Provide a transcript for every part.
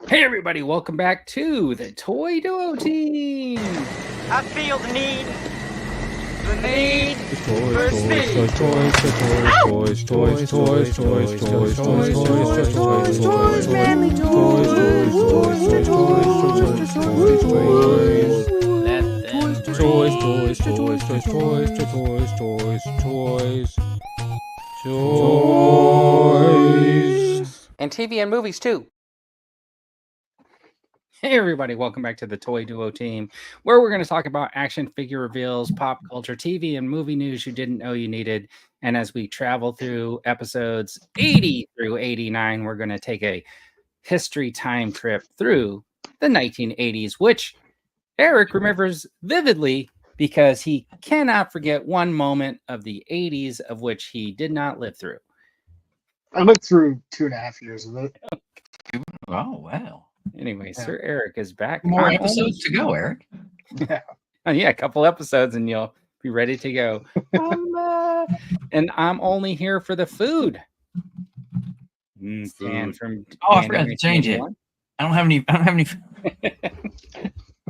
Hey everybody, welcome back to the Toy Duo Team. I feel the need for speed. And TV and movies too. Hey everybody, welcome back to the Toy Duo Team, where we're going to talk about action figure reveals, pop culture, TV, and movie news you didn't know you needed. And as we travel through episodes 80 through 89, we're going to take a history time trip through the 1980s, which Eric remembers vividly because he cannot forget one moment of the 80s of which he did not live through. I lived through 2.5 years of it. Oh, wow. Anyway, Yeah. Sir Eric is back. More I'm episodes to go, Eric. yeah, a couple episodes and you'll be ready to go. And I'm only here for the food. Dan from Oh, I forgot to change it. I don't have any.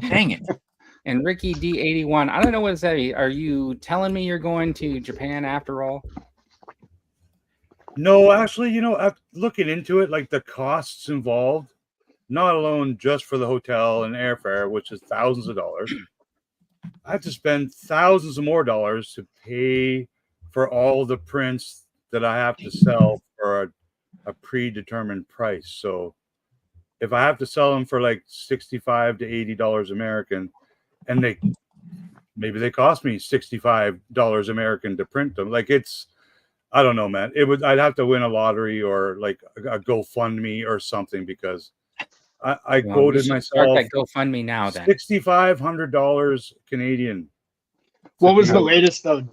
Dang it. And Ricky D81. I don't know what to say. Are you telling me you're going to Japan after all? No, actually, I'm looking into it, like the costs involved, not alone just for the hotel and airfare, which is thousands of dollars. I have to spend thousands of more dollars to pay for all the prints that I have to sell for a predetermined price. So if I have to sell them for like $65 to $80 American, and maybe they cost me $65 American to print them, I don't know, man. I'd have to win a lottery or like a GoFundMe or something, because I quoted myself that GoFundMe now then. $6,500 Canadian. What was the latest though?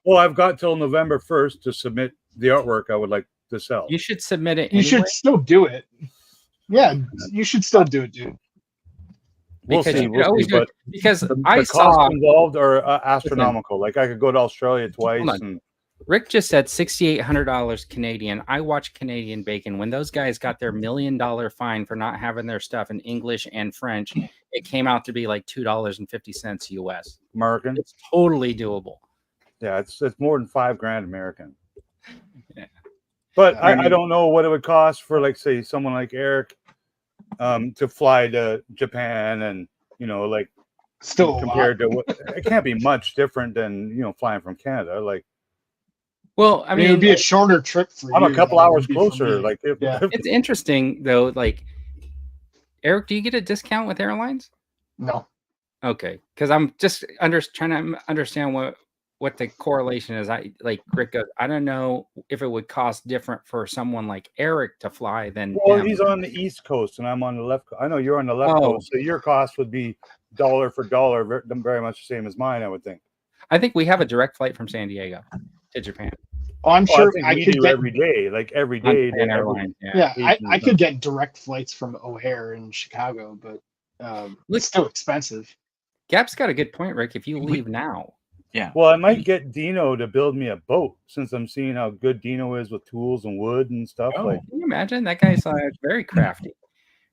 Well, I've got till November 1st to submit the artwork I would like to sell. You should submit it. You should still do it. Yeah, you should still do it, dude. We'll Because see. you could always do it. Because the I costs saw involved are astronomical. Like I could go to Australia twice. Hold on. And Rick just said $6,800 Canadian. I watched Canadian Bacon. When those guys got their $1 million fine for not having their stuff in English and French, it came out to be like $2.50 US. American. It's totally doable. Yeah, it's more than $5,000 American. Yeah. But I don't know what it would cost for, like, say, someone like Eric to fly to Japan, and like Still compared to what it can't be much different than flying from Canada. Like, Well, I I mean, mean, it would be a shorter trip for I'm you a couple than it hours would be for closer. me. Like, Yeah. it's interesting though. Like, Eric, do you get a discount with airlines? No. Okay, because I'm just trying to understand what the correlation is. Rick goes, I don't know if it would cost different for someone like Eric to fly than well, him. he's on the East Coast and I'm on the left. I know you're on the left Oh. coast, so your cost would be dollar for dollar, very much the same as mine, I would think. I think we have a direct flight from San Diego to Japan. Oh, I'm Well, sure think I we could do get. every day, like every On day. Japan every- Airlines, Yeah, I Asian could get direct flights from O'Hare in Chicago, but it's still expensive. Gap's got a good point, Rick. If you leave now, Yeah. Well, I might get Dino to build me a boat, since I'm seeing how good Dino is with tools and wood and stuff. Oh. Like, can you imagine that guy's very crafty,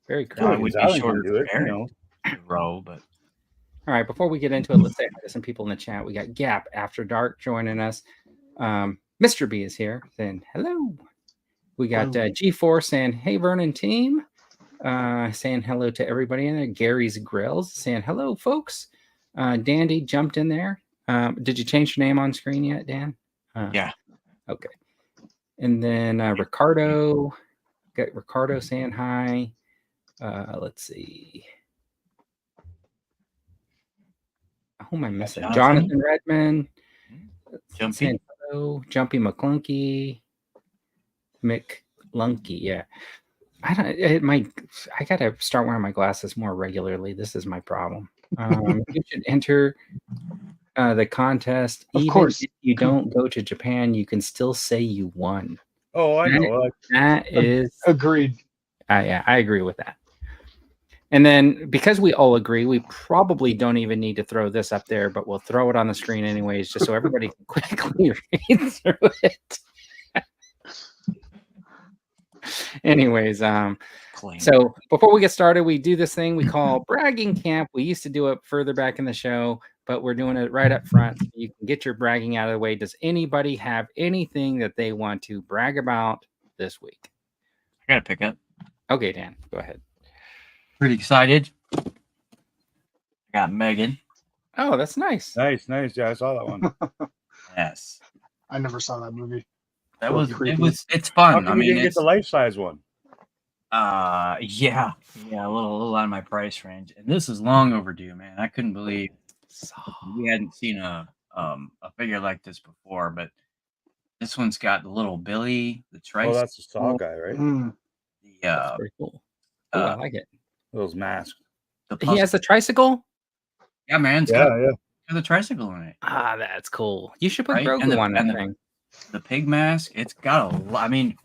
very No, crafty. it would be Alan can shorter do for it, Eric to row, but All right, before we get into it, let's say hi to some people in the chat. We got Gap After Dark joining us. Mr. B is here saying hello. We got G4 saying, hey, Vernon team. Saying hello to everybody in there. Gary's Grills saying hello, folks. Dandy jumped in there. Did you change your name on screen yet, Dan? yeah. Okay. And then Ricardo. Got Ricardo saying hi. Let's see. Who am I missing? Jonathan Redmond. Jumpy. Saying hello. Jumpy McClunky. McClunky, yeah. I gotta start wearing my glasses more regularly. This is my problem. You should enter the contest. Of course. If you don't go to Japan, you can still say you won. oh, I know. That is Agreed. yeah, I agree with that. And then because we all agree, we probably don't even need to throw this up there, but we'll throw it on the screen anyways, just so everybody can quickly read through it. Anyways, Claim. so before we get started, we do this thing we call bragging camp. We used to do it further back in the show, but we're doing it right up front. So you can get your bragging out of the way. Does anybody have anything that they want to brag about this week? I got to pick up. Okay, Dan, go ahead. Pretty excited. I got Megan. Oh, that's nice. Nice. Yeah, I saw that one. Yes. I never saw that movie. That Or was creepy. it's How fun. come I you mean, didn't get it's the life-size one? yeah, a little out of my price range. And this is long overdue, man. I couldn't believe we hadn't seen a figure like this before, but this one's got the little Billy, the Oh, tricycle, that's the Saw guy, right? Mm. That's the pretty cool. Oh, I like it. Those masks. the He puzzle. has a tricycle? Yeah, man, it's Yeah, got the tricycle in it. Ah, that's cool. You should put Right? Grogu And the- on that and the- thing. The pig mask, it's got a lot. I mean,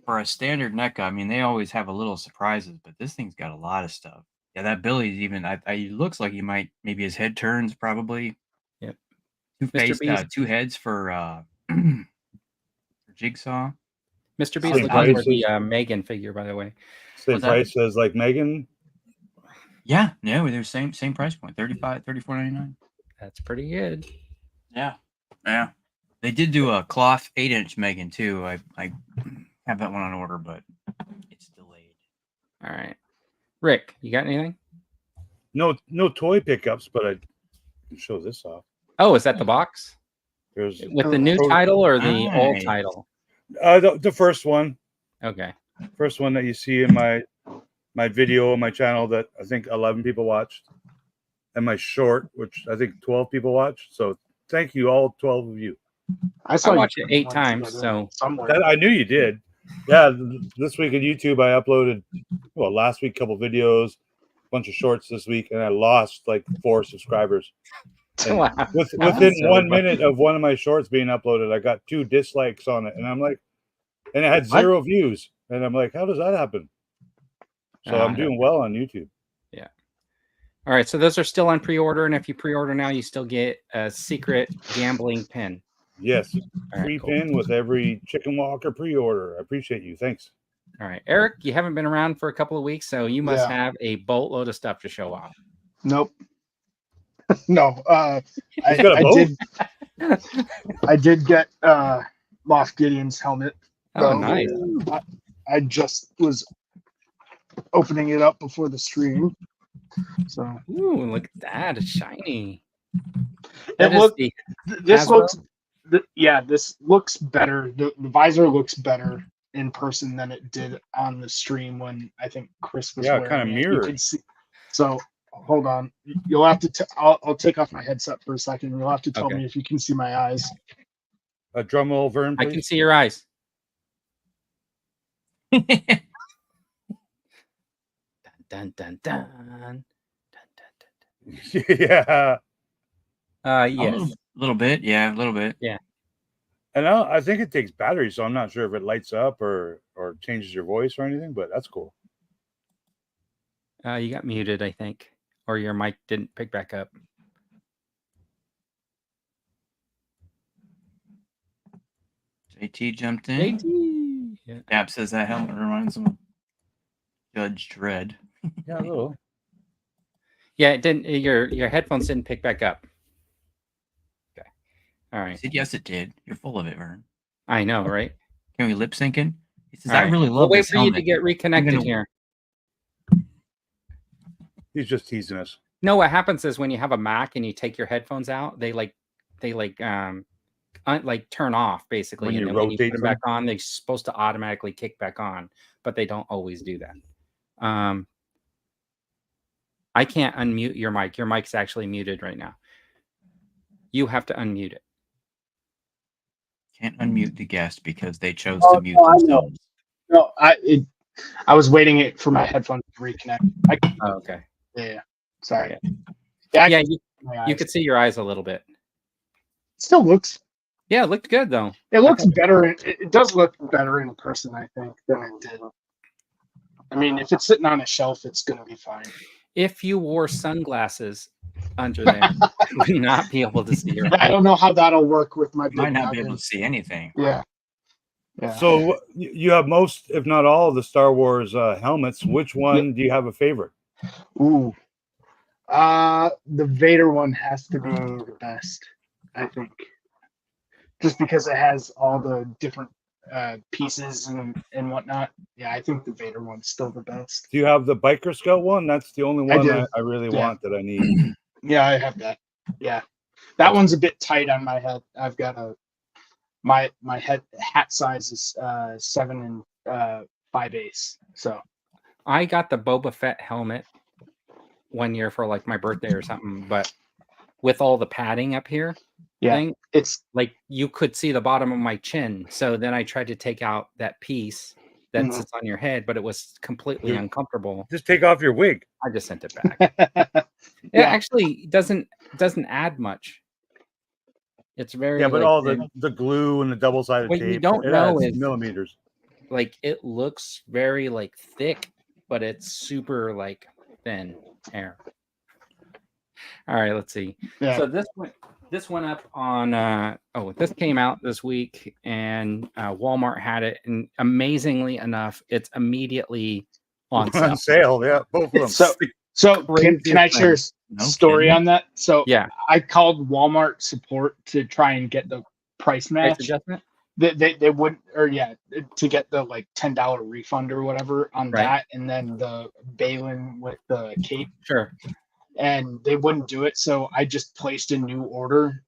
for a standard NECA, I mean, they always have a little surprises, but this thing's got a lot of stuff. Yeah, that Billy's even. He looks like he might. Maybe his head turns. Probably. Yep. Two face, Beast. two heads for for Jigsaw. Mr. Beast Same looking for price the as- Megan figure, by the way. same What's that? price as like Megan. Yeah, no, they're same price point, $34.99. That's pretty good. Yeah. They did do a cloth 8-inch Megan too. I have that one on order, but it's delayed. All right. Rick, you got anything? No toy pickups, but I can show this off. Oh, is that the box? There's With the new title or the old Nice. title? the first one. Okay. First one that you see in my video on my channel that I think 11 people watched, and my short, which I think 12 people watched. So thank you, all 12 of you. I I you watched it put 8 one times, together so somewhere. That, I knew you did. Yeah, this week on YouTube I uploaded, last week a couple videos, a bunch of shorts this week, and I lost like 4 subscribers. And Wow. within So 1 funny. minute of one of my shorts being uploaded, I got 2 dislikes on it, and I'm like, and it had What? 0 views, and I'm like, how does that happen? So I'm I doing well on YouTube. All right, so those are still on pre-order, and if you pre-order now, you still get a secret gambling pin. Yes, All free right, cool. pin with every Chicken Walker pre-order. I appreciate you. Thanks. All right, Eric, you haven't been around for a couple of weeks, so you must Yeah. have a boatload of stuff to show off. Nope. No. got a boat? I did get Moff Gideon's helmet. Oh, So, nice. I just was opening it up before the stream. So Ooh, look at that. It's shiny. it That is look the this Hasbro? looks this looks better. The visor looks better in person than it did on the stream when I think Chris was Yeah, wearing kinda it. You mirrored. could see. So hold on. You'll have to I'll take off my headset for a second. You'll have to tell Okay. me if you can see my eyes. A drum roll, Vern, I please. can see your eyes. Dun, dun, dun, dun. Dun, dun, Yeah. A yes. little bit, yeah, a little bit. And I think it takes battery, so I'm not sure if it lights up or changes your voice or anything, but that's cool. You got muted, I think, or your mic didn't pick back up. JT jumped in. JT. Yeah. Gab says that helmet reminds him of Judge Dredd. Yeah, a little. Yeah, it didn't. Your headphones didn't pick back up. Okay. All I right. said, yes, it did. You're full of it, Vern. I know, right? Can we lip sync in? He says, All I right. really We'll love wait this for you to helmet. get reconnected gonna- here. He's just teasing us. No, what happens is when you have a Mac and you take your headphones out, they turn off basically. When you and then when you put rotate them back on, they're supposed to automatically kick back on, but they don't always do that. I can't unmute your mic. Your mic's actually muted right now. You have to unmute it. Can't unmute the guest because they chose Oh, to mute no, I know. themselves. No, I was waiting for my headphones to reconnect. Oh, okay. Yeah. Sorry. Yeah, Yeah, you could see your eyes a little bit. still looks. Yeah, it looked good though. It looks better. It does look better in person, I think, than it did. I mean, if it's sitting on a shelf, it's gonna be fine. If you wore sunglasses under there, you would not be able to see your I eyes. don't know how that'll work with my You might not be able goggles. to see anything. Yeah. Yeah. So you have most, if not all, of the Star Wars helmets. Which one do you have a favorite? Ooh. The Vader one has to be the best, I think. Just because it has all the different pieces and whatnot. Yeah, I think the Vader one's still the best. Do you have the Biker Scout one? That's the only one do. I really Yeah. want that I need. Yeah, I have that. Yeah. That one's a bit tight on my head. I've got my hat size is 7 and 5/8. So I got the Boba Fett helmet one year for like my birthday or something, but with all the padding up here, yeah, it's like you could see the bottom of my chin. So then I tried to take out that piece that sits on your head, but it was completely uncomfortable. Just take off your wig. I just sent it back. It actually doesn't add much. It's very but like, all the glue and the double-sided what tape. you don't it know adds is millimeters. like it looks very like thick, but it's super like thin air. All right, let's see. Yeah. So this went up on this came out this week, and Walmart had it, and amazingly enough, it's immediately on sale. On sale, yeah, both of them. So can I share a story on that? So Yeah. I called Walmart support to try and get the price match. Price adjustment? They wouldn't, or to get the like $10 refund or whatever on that, and then the Balin with the cape. Sure. And they wouldn't do it, so I just placed a new order,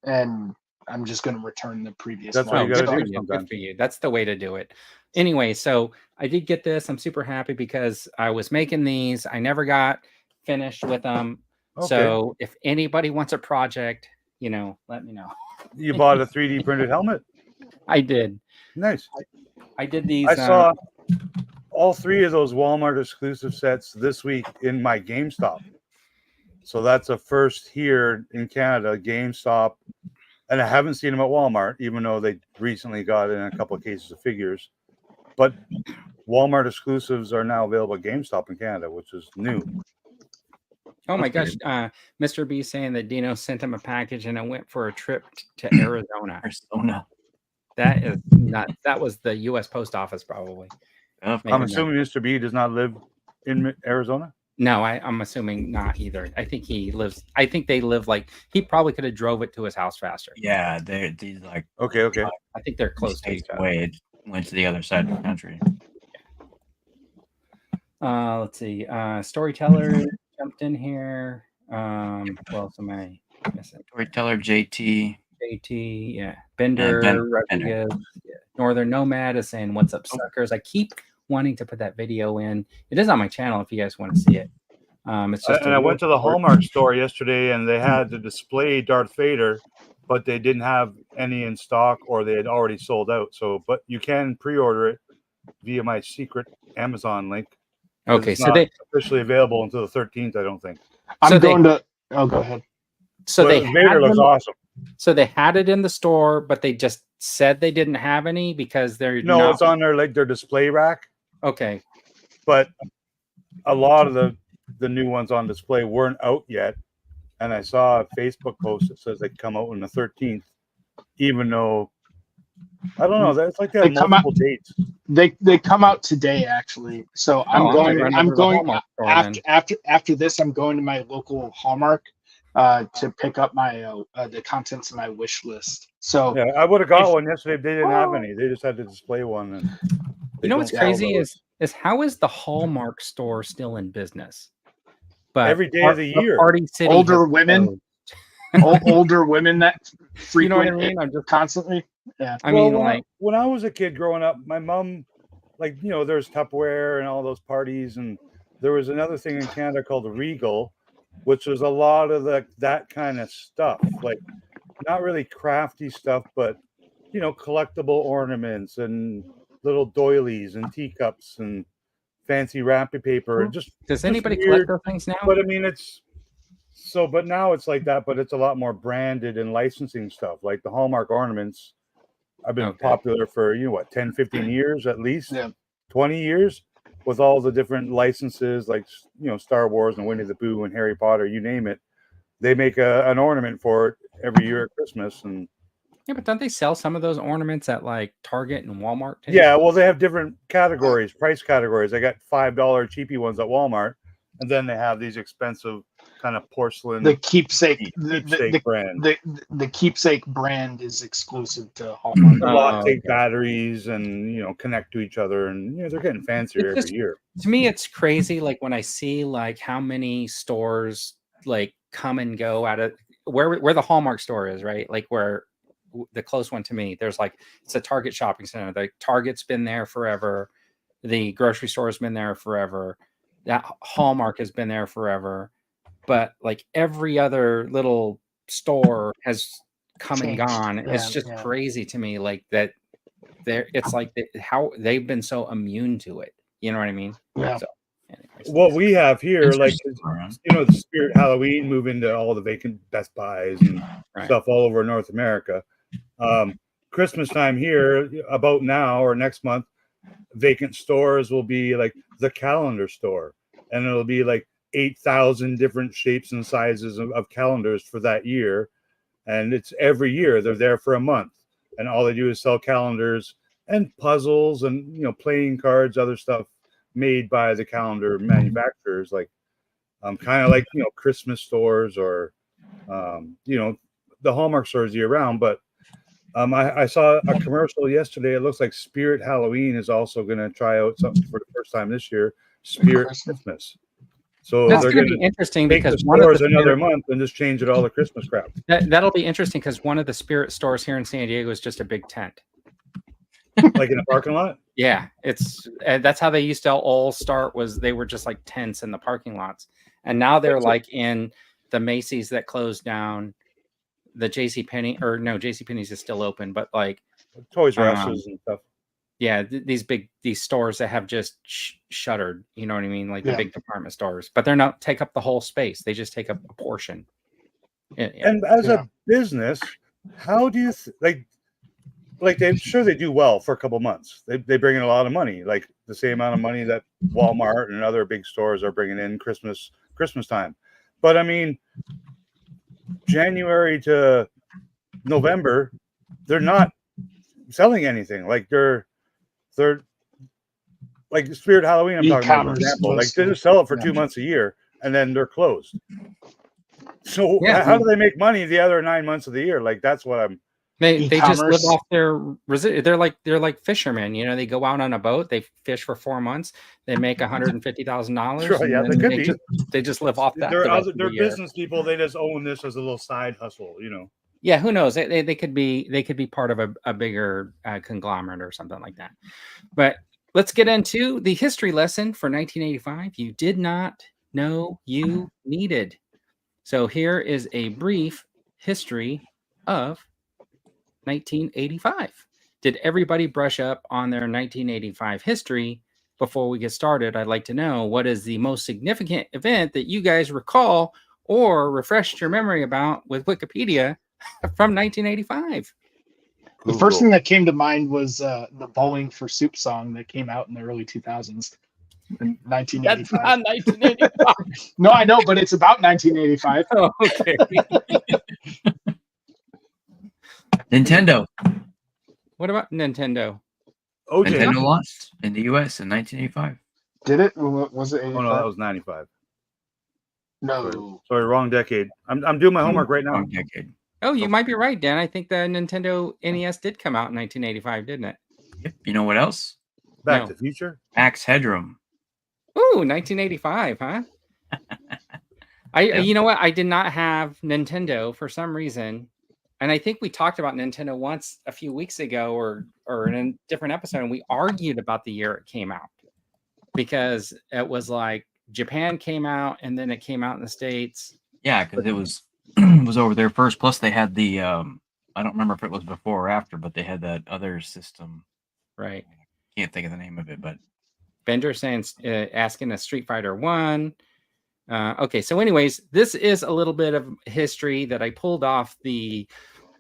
and I'm just going to return the previous That's one. what you got to do Good sometimes. for you. That's the way to do it. Anyway, so I did get this. I'm super happy because I was making these. I never got finished with them. Okay. So if anybody wants a project, let me know. You bought a 3D printed helmet? I did. Nice. I did these. I saw all 3 of those Walmart exclusive sets this week in my GameStop. So that's a first here in Canada, GameStop. And I haven't seen them at Walmart, even though they recently got in a couple of cases of figures. But Walmart exclusives are now available at GameStop in Canada, which is new. Oh my gosh. Mr. B saying that Dino sent him a package and it went for a trip to Arizona. That is nuts. That was the U.S. Post Office, probably. I'm assuming Mr. B does not live in Arizona? No, I'm assuming not either. I think they live like, he probably could have drove it to his house faster. Yeah, these like Okay. I think they're close to each other. It went to the other side of the country. Let's see. Storyteller jumped in here. What else am I missing? Storyteller JT. Yeah. Bender, Rodriguez. Yeah. Northern Nomad is saying, "What's up, suckers?" I keep wanting to put that video in. It is on my channel if you guys want to see it. It's just. And I went to the Hallmark store yesterday, and they had the display Darth Vader, but they didn't have any in stock, or they had already sold out. So, but you can pre-order it via my secret Amazon link. Okay, it's so not they officially available until the 13th, I don't think. I'm going to. Oh, go ahead. So but Vader looks awesome. So they had it in the store, but they just said they didn't have any because they're it's on their display rack. Okay, but a lot of the new ones on display weren't out yet, and I saw a Facebook post that says they come out on the 13th, even though I don't know. That's like they have multiple dates. They come out today, actually. So I'm going after this. I'm going to my local Hallmark to pick up my the contents of my wish list. So yeah, I would have got one yesterday if they didn't have any. They just had to display one. And you know what's crazy is how is the Hallmark store still in business? But every day of the year, Party City older women that frequent, you know what I mean? I'm just constantly. Yeah, I mean, when I was a kid growing up, my mom, there's Tupperware and all those parties, and there was another thing in Canada called the Regal, which was a lot of that kind of stuff, like not really crafty stuff, but collectible ornaments and little doilies and teacups and fancy wrapping paper. And does anybody collect those things now? But I mean, but now it's like that, but it's a lot more branded and licensing stuff, like the Hallmark ornaments. I've been popular for 10, 15 years at least, 20 years, with all the different licenses, like Star Wars and Winnie the Pooh and Harry Potter, you name it. They make an ornament for it every year at Christmas, and Yeah, but don't they sell some of those ornaments at like Target and Walmart too? Yeah, well, they have different categories, price categories. They got $5 cheapy ones at Walmart, and then they have these expensive kind of porcelain. The keepsake, keepsake brand. The keepsake brand is exclusive to Hallmark. The lot take batteries and connect to each other, and they're getting fancier every year. To me, it's crazy. Like when I see like how many stores like come and go out of where the Hallmark store is, right? Like where the close one to me, there's like it's a Target shopping center. The Target's been there forever. The grocery store has been there forever. That Hallmark has been there forever. But like every other little store has come and gone. It's just crazy to me, like that. It's like how they've been so immune to it. You know what I mean? Yeah. So, anyways. What we have here, like the Spirit Halloween move into all the vacant Best Buys and stuff all over North America. Christmas time here, about now or next month, vacant stores will be like the calendar store, and it'll be like 8,000 different shapes and sizes of calendars for that year, and it's every year. They're there for a month, and all they do is sell calendars and puzzles and playing cards, other stuff made by the calendar manufacturers, like kind of like Christmas stores or the Hallmark stores year round. But I saw a commercial yesterday. It looks like Spirit Halloween is also going to try out something for the first time this year, Spirit Christmas. So that's they're going to be interesting make because the one of stores the another month and just change it all to Christmas crap. That'll be interesting because one of the Spirit stores here in San Diego is just a big tent. Like in a parking lot? Yeah, it's that's how they used to all start. Was they were just like tents in the parking lots, and now they're like in the Macy's that closed down, the JCPenney, or no, JCPenney's is still open, but like Toys R Us and stuff. Yeah, these stores that have just shuttered. You know what I mean? Like the big department stores, but they're not take up the whole space. They just take up a portion. And as a business, how do you like they do well for a couple months. They bring in a lot of money, like the same amount of money that Walmart and other big stores are bringing in Christmas time. But I mean, January to November, they're not selling anything. Like they're like Spirit Halloween. I'm talking about, for example. Like they just sell it for 2 months a year and then they're closed. So how do they make money the other 9 months of the year? Like that's what I'm. They just live off their they're like fishermen. They go out on a boat, they fish for 4 months, they make $150,000. Sure, yeah, they could be. They just live off that. They're business people. They just own this as a little side hustle, Yeah, who knows? They could be part of a bigger conglomerate or something like that. But let's get into the history lesson for 1985. You did not know you needed. So here is a brief history of 1985. Did everybody brush up on their 1985 history? Before we get started, I'd like to know what is the most significant event that you guys recall or refreshed your memory about with Wikipedia from 1985. The first thing that came to mind was the Bowling for Soup song that came out in the early 2000s. In 1985. That's not 1985. No, I know, but it's about 1985. Oh, okay. Nintendo. What about Nintendo? Nintendo launched in the US in 1985. Did it? Was it 85? Oh no, that was 95. No. Sorry, wrong decade. I'm doing my homework right now. Wrong decade. Oh, you might be right, Dan. I think the Nintendo NES did come out in 1985, didn't it? Yep. You know what else? Back to the Future. Max Headroom. Ooh, 1985, huh? You know what? I did not have Nintendo for some reason. And I think we talked about Nintendo once a few weeks ago or in a different episode, and we argued about the year it came out. Because it was like Japan came out and then it came out in the States. Yeah, because it was over there first. Plus they had the I don't remember if it was before or after, but they had that other system. Right. Can't think of the name of it, but Bender saying asking a Street Fighter 1. Okay, so anyways, this is a little bit of history that I pulled off the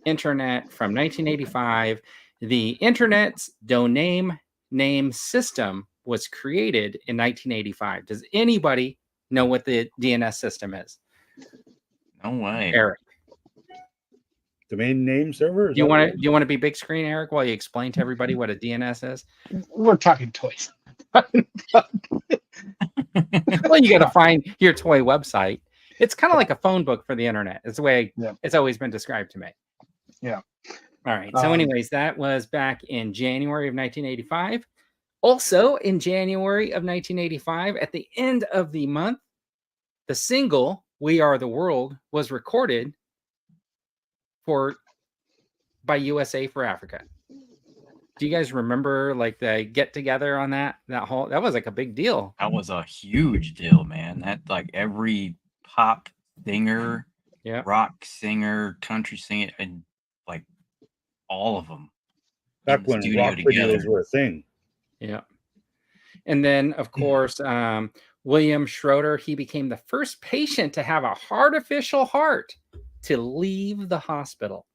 internet from 1985. The internet's domain name system was created in 1985. Does anybody know what the DNS system is? no way. Eric. domain name server. Do you want to be big screen, Eric, while you explain to everybody what a DNS is? We're talking toys. Well, you got to find your toy website. It's kind of like a phone book for the internet. It's the way it's always been described to me. Yeah. All right. So anyways, that was back in January of 1985. Also in January of 1985, at the end of the month, the single "We Are the World" was recorded by USA for Africa. Do you guys remember like the get together on that that was like a big deal? That was a huge deal, man. That like every pop singer, rock singer, country singer, and like all of them. Back when rock videos were a thing. Yeah. And then, of course, William Schroeder, he became the first patient to have a artificial heart to leave the hospital.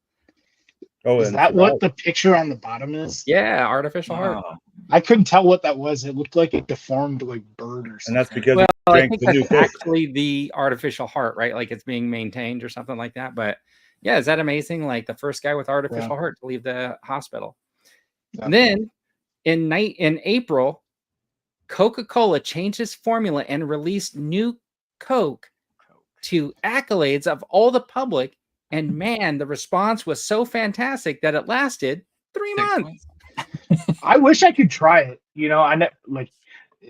Oh, is that what the picture on the bottom is? Yeah, artificial heart. I couldn't tell what that was. It looked like a deformed like bird or something. And that's because I think that's actually the artificial heart, right? Like it's being maintained or something like that. But yeah, is that amazing? Like the first guy with artificial heart to leave the hospital. Yeah. And then in April, Coca-Cola changed its formula and released new Coke to accolades of all the public. And man, the response was so fantastic that it lasted 3 months. I wish I could try it. You know, I like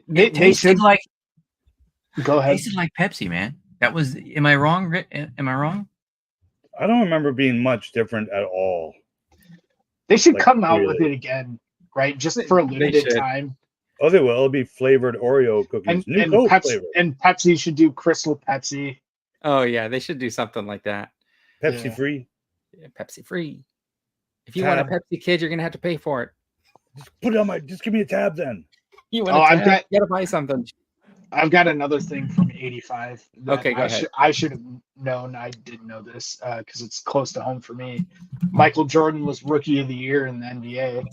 they should like. Go ahead. Tasted like Pepsi, man. That was. Am I wrong? Am I wrong? I don't remember being much different at all. They should come out with it again, right? Just for a limited time. Oh, they will. It'll be flavored Oreo cookies. And Pepsi should do Crystal Pepsi. Oh yeah, they should do something like that. Pepsi free. Yeah, Pepsi free. If you want a Pepsi kid, you're gonna have to pay for it. Just put it on just give me a tab then. You want you gotta buy something. I've got another thing from 85. Okay, go ahead. I should have known. I didn't know this because it's close to home for me. Michael Jordan was Rookie of the Year in the NBA.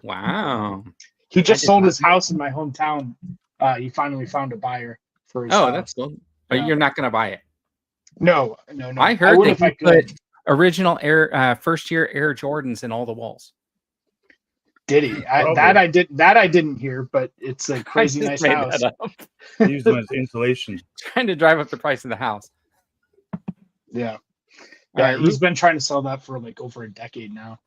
Wow. He just sold his house in my hometown. He finally found a buyer for his house. That's cool. But you're not gonna buy it. No. I heard that he put original first year Air Jordans in all the walls. Did he? I didn't hear, but it's a crazy nice house. He used them as insulation. Trying to drive up the price of the house. Yeah. Yeah, he's been trying to sell that for like over a decade now.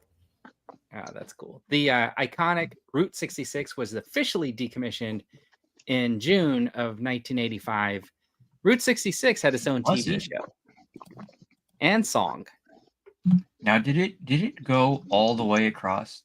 Oh, that's cool. The iconic Route 66 was officially decommissioned in June of 1985. Route 66 had its own TV show and song. Now, did it go all the way across?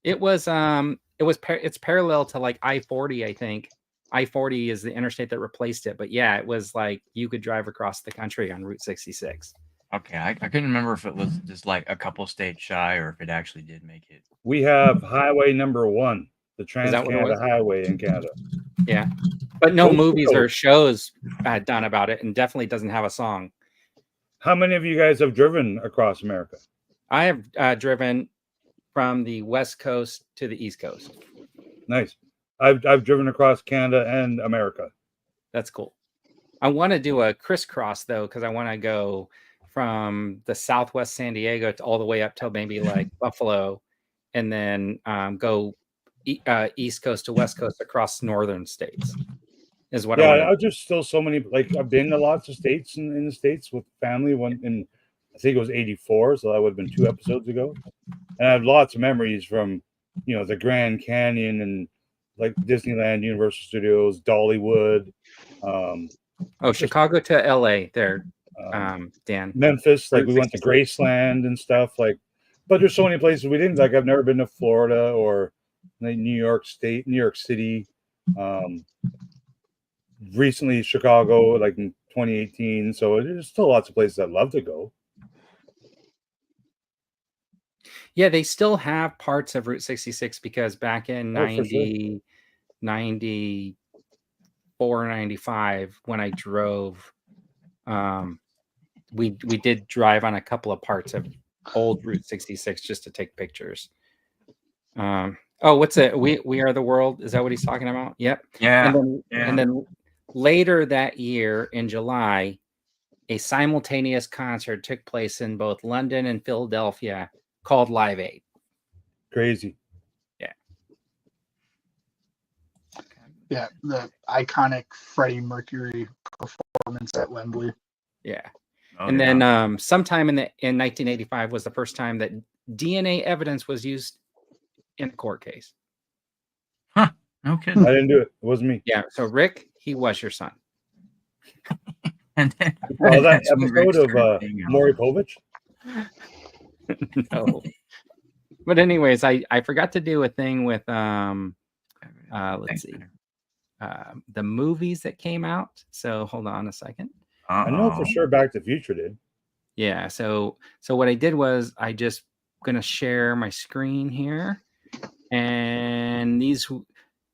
It's parallel to like I-40, I think. I-40 is the interstate that replaced it, but yeah, it was like you could drive across the country on Route 66. Okay, I couldn't remember if it was just like a couple states shy or if it actually did make it. We have Highway Number 1, the Trans-Canada Highway in Canada. Yeah, but no movies or shows done about it, and definitely doesn't have a song. How many of you guys have driven across America? I have driven from the West Coast to the East Coast. Nice. I've driven across Canada and America. That's cool. I want to do a crisscross though, because I want to go from the Southwest San Diego to all the way up till maybe like Buffalo, and then go East Coast to West Coast across northern states. Is what I want. There's still so many. Like I've been to lots of states in the States with family. One in I think it was 84, so that would have been 2 episodes ago. And I have lots of memories from the Grand Canyon and like Disneyland, Universal Studios, Dollywood. Chicago to LA there. Dan. Memphis, like we went to Graceland and stuff, like, but there's so many places we didn't. Like I've never been to Florida or like New York City. Recently Chicago, like in 2018. So there's still lots of places I'd love to go. Yeah, they still have parts of Route 66 because back in 94, 95, when I drove, we did drive on a couple of parts of old Route 66 just to take pictures. What's it? We Are the World. Is that what he's talking about? Yep. Yeah. And then later that year in July, a simultaneous concert took place in both London and Philadelphia called Live Aid. Crazy. Yeah, the iconic Freddie Mercury performance at Wembley. Yeah. Oh, And yeah. then sometime in 1985 was the first time that DNA evidence was used in a court case. No kidding. I didn't do it. It wasn't me. Yeah. So Rick, he was your son. And then Oh, that that's when Rick episode of started being Maury Povich? No. But anyways, I forgot to do a thing with let's see. The movies that came out. So hold on a second. I know for sure Back to the Future did. Yeah. So what I did was I just gonna share my screen here, and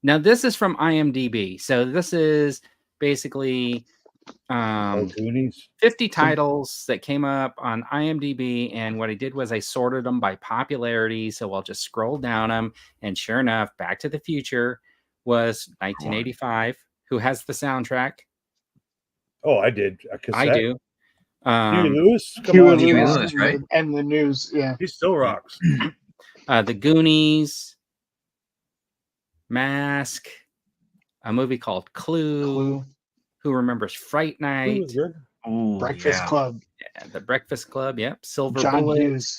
now this is from IMDb. So this is basically Goonies. 50 titles that came up on IMDb, and what I did was I sorted them by popularity. So I'll just scroll down them, and sure enough, Back to the Future was 1985. Who has the soundtrack? Oh, I did. A cassette. I do. Huey Lewis? Come Huey on. Huey Lewis Lewis, right? and the News. Yeah, He still rocks. The Goonies, Mask, a movie called Clue. Who remembers Fright Who Night? was good? Oh, Breakfast yeah. Club. Yeah, The Breakfast Club. Yep. Silver John Bullet. Hughes.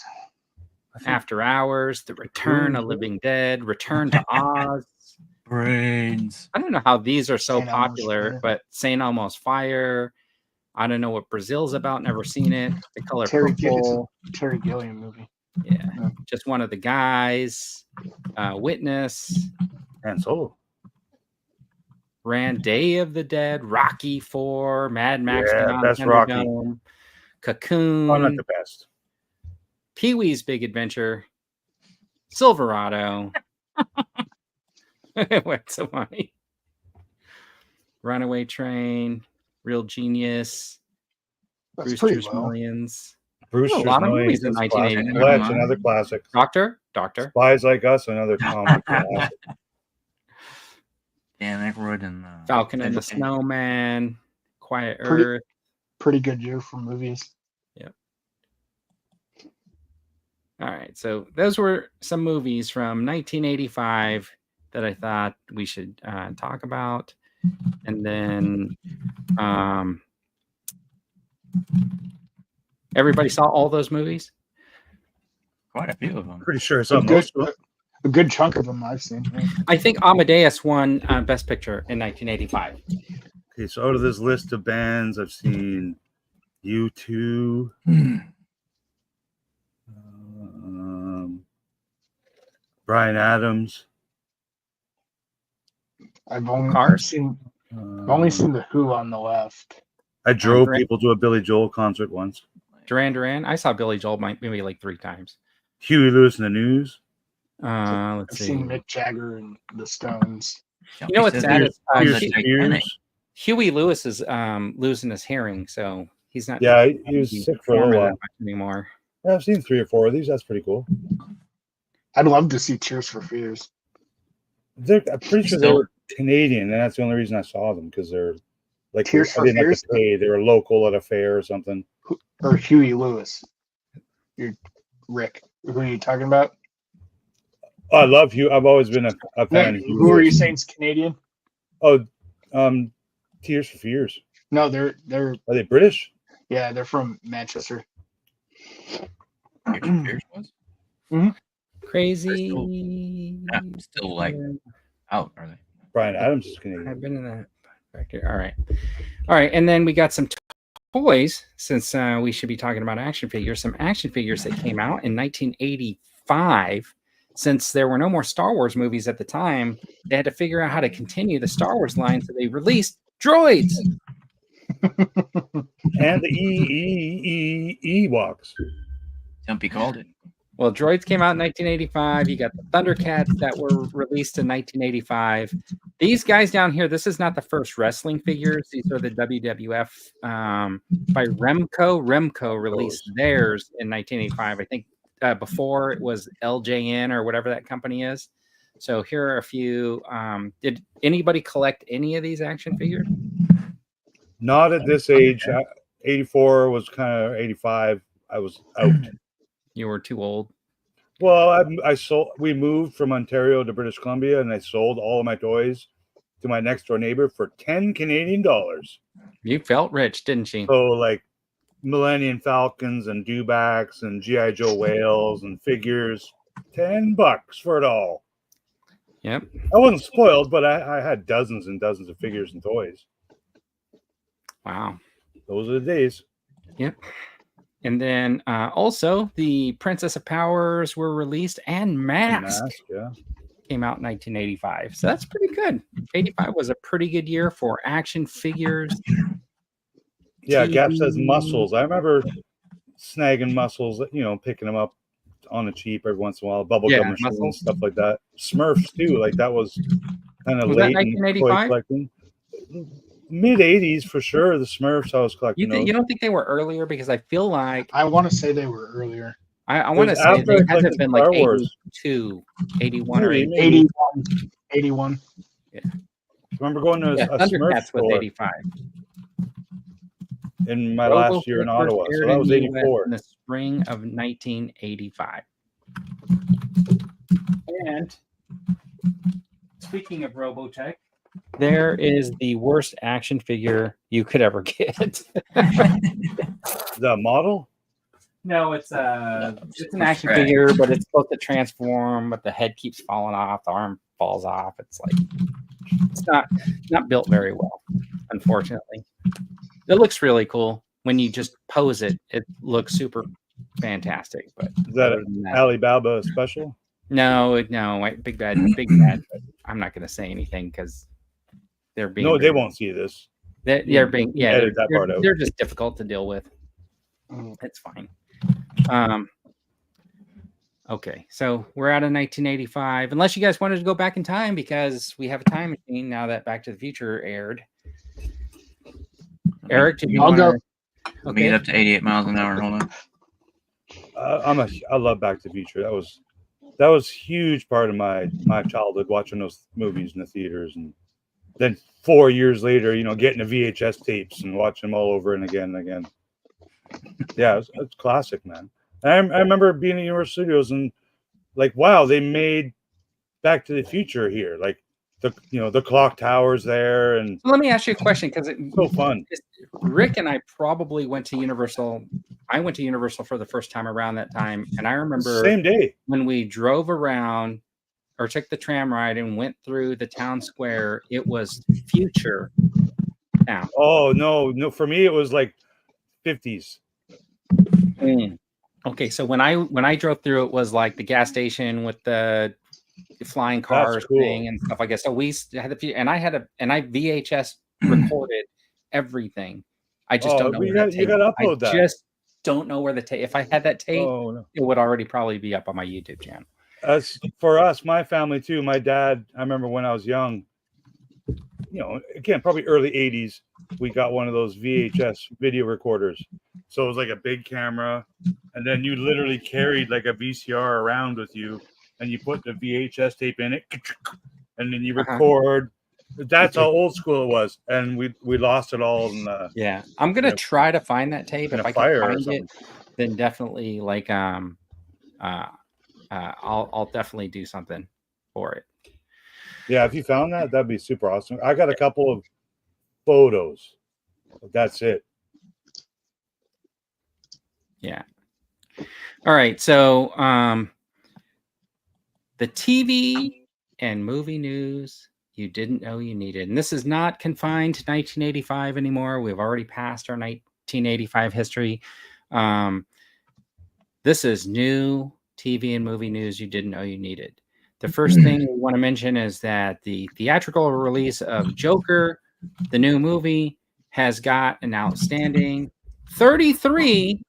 After Hours. The Return of Living Dead. Return to Oz. Brains. I don't know how these are so St. Elmo's popular, Fire. but St. Elmo's Fire. I don't know what Brazil's about. Never seen it. The Color Terry Purple. Terry Gilliam movie. Yeah. Just One of the Guys. Witness. Han Solo. Ran Day of the Dead. Rocky IV. Mad Max. Yeah, Beyond best Rocky. Thunderdome, Cocoon. Oh, not the best. Pee-wee's Big Adventure. Silverado. What's so funny? Runaway Train. Real Genius. That's pretty Brewster's low. Millions. Brewster's a lot of Millions movies in is a classic. 1989. Fletch, another classic. Doctor. Spies Like Us, another comic classic. Dan Aykroyd and Falcon and the Snowman. Quiet Pretty- Earth. Pretty good year for movies. All right. So those were some movies from 1985 that I thought we should talk about. And then everybody saw all those movies? quite a few of them. Pretty sure it's A on good, most of them. a good chunk of them I've seen. Yeah. I think Amadeus won Best Picture in 1985. Okay, so out of this list of bands, I've seen U2, Bryan Adams. I've only Cars? seen the Who on the left. I drove Right. people to a Billy Joel concert once. Duran. I saw Billy Joel maybe like 3 times. Huey Lewis and the News. Let's I've see. seen Mick Jagger and the Stones. You know what's sad is Spears, Titanic. Spears. Huey Lewis is losing his hearing, so he's not. Yeah, he was sick for a performing little that while. much anymore. Yeah, I've seen 3 or 4 of these. That's pretty cool. I'd love to see Tears for Fears. I'm pretty sure they were Canadian, and that's the only reason I saw them, because they're like Tears I for didn't have Fears? to pay. They were local at a fair or something. Or Huey Lewis. You're Rick. Who are you talking about? Oh, I love Hugh. I've always been a fan of Huey Who are you Lewis. saying is Canadian? Oh, Tears for Fears. No, they're Are they British? yeah, they're from Manchester. Pierce was? Crazy. Yeah, still like out, are they? Bryan Adams is Canadian. I've been in that back here. All right, and then we got some toys, since we should be talking about action figures. Some action figures that came out in 1985. Since there were no more Star Wars movies at the time, they had to figure out how to continue the Star Wars line, so they released droids. And the Ewoks. Stumpy called it. Well, droids came out in 1985. You got the Thundercats that were released in 1985. These guys down here, this is not the first wrestling figures. These are the WWF by Remco. Remco released theirs in 1985. I think before it was LJN or whatever that company is. So here are a few. Did anybody collect any of these action figures? Not at this age. 84 was kind of 85. I was out. You were too old. Well, I sold. We moved from Ontario to British Columbia, and I sold all of my toys to my next door neighbor for 10 Canadian dollars. You felt rich, didn't you? So like Millennium Falcons and Dewbacks and GI Joe whales and figures, $10 for it all. Yep. I wasn't spoiled, but I had dozens and dozens of figures and toys. Wow. Those are the days. Yep. And then also the Princess of Powers were released, and Mask Yeah. came out in 1985. So that's pretty good. 85 was a pretty good year for action figures. Yeah, TV. Gap says muscles. I remember snagging muscles, picking them up on the cheap every once in a while, bubblegum machines, Muscles. stuff like that. Smurfs too, like that was kind of Was that late in toy 1985? collecting. Mid 80s for sure. The Smurfs I was collecting. You don't think they were earlier? Because I feel like I want to say they were earlier. I want to say after they I had to have been like collected Star Wars. 82, 81 or Maybe. 82. 81. I remember going to Yeah, a Smurf Thundercats was store 85. in my last year in Robo Ottawa, first so aired that in was the US 84. in the spring of 1985. And speaking of Robotech, there is the worst action figure you could ever get. The model? No, it's an action figure, but it's supposed to transform, but the head keeps falling off, the arm falls off. It's like it's not built very well, unfortunately. It looks really cool. When you just pose it, it looks super fantastic. But Is that other than that- Alibaba special? No, big bad. But I'm not going to say anything because they're being No, they won't see this. They're being Edit that part out. they're just difficult to deal with. It's fine. Okay, so we're out of 1985. Unless you guys wanted to go back in time because we have a time machine now that Back to the Future aired. Eric, did you I'll go. Let me get up to 88 miles an hour. Hold on. I love Back to the Future. That was a huge part of my childhood, watching those movies in the theaters, and then 4 years later, getting the VHS tapes and watching them all over and again. Yeah, it's classic, man. I remember being at Universal Studios and like, wow, they made Back to the Future here. Like the clock towers there, and So let me ask you a question because it's so fun. Rick and I probably went to Universal. I went to Universal for the first time around that time, and I remember Same day. when we drove around or took the tram ride and went through the town square. It was future town. Oh no! For me, it was like 50s. Okay, so when I drove through, it was like the gas station with the flying cars cool. thing and stuff like that. So we had and I VHS recorded everything. I just don't know. You got to upload that. I just don't know where the tape. If I had that tape, No. it would already probably be up on my YouTube channel. As for us, my family too. My dad. I remember when I was young. Again, probably early 80s. We got one of those VHS video recorders. So it was like a big camera, and then you literally carried like a VCR around with you, and you put the VHS tape in it, and then you record. That's how old school it was, and we lost it all. Yeah, I'm gonna try to find that tape. If I can find it, then definitely I'll definitely do something for it. Yeah, if you found that, that'd be super awesome. I got a couple of photos. But that's it. Yeah. All right. So the TV and movie news you didn't know you needed. And this is not confined to 1985 anymore. We've already passed our 1985 history. This is new TV and movie news you didn't know you needed. The first thing we want to mention is that the theatrical release of Joker, the new movie, has got an outstanding 33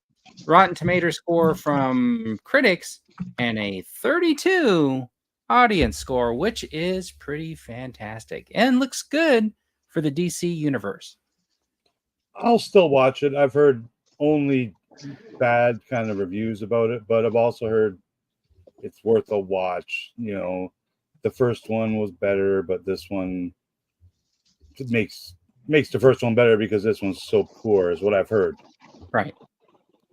Rotten Tomato score from critics and a 32 audience score, which is pretty fantastic and looks good for the DC universe. I'll still watch it. I've heard only bad kind of reviews about it, but I've also heard it's worth a watch. The first one was better, but this one makes the first one better because this one's so poor, is what I've heard. Right.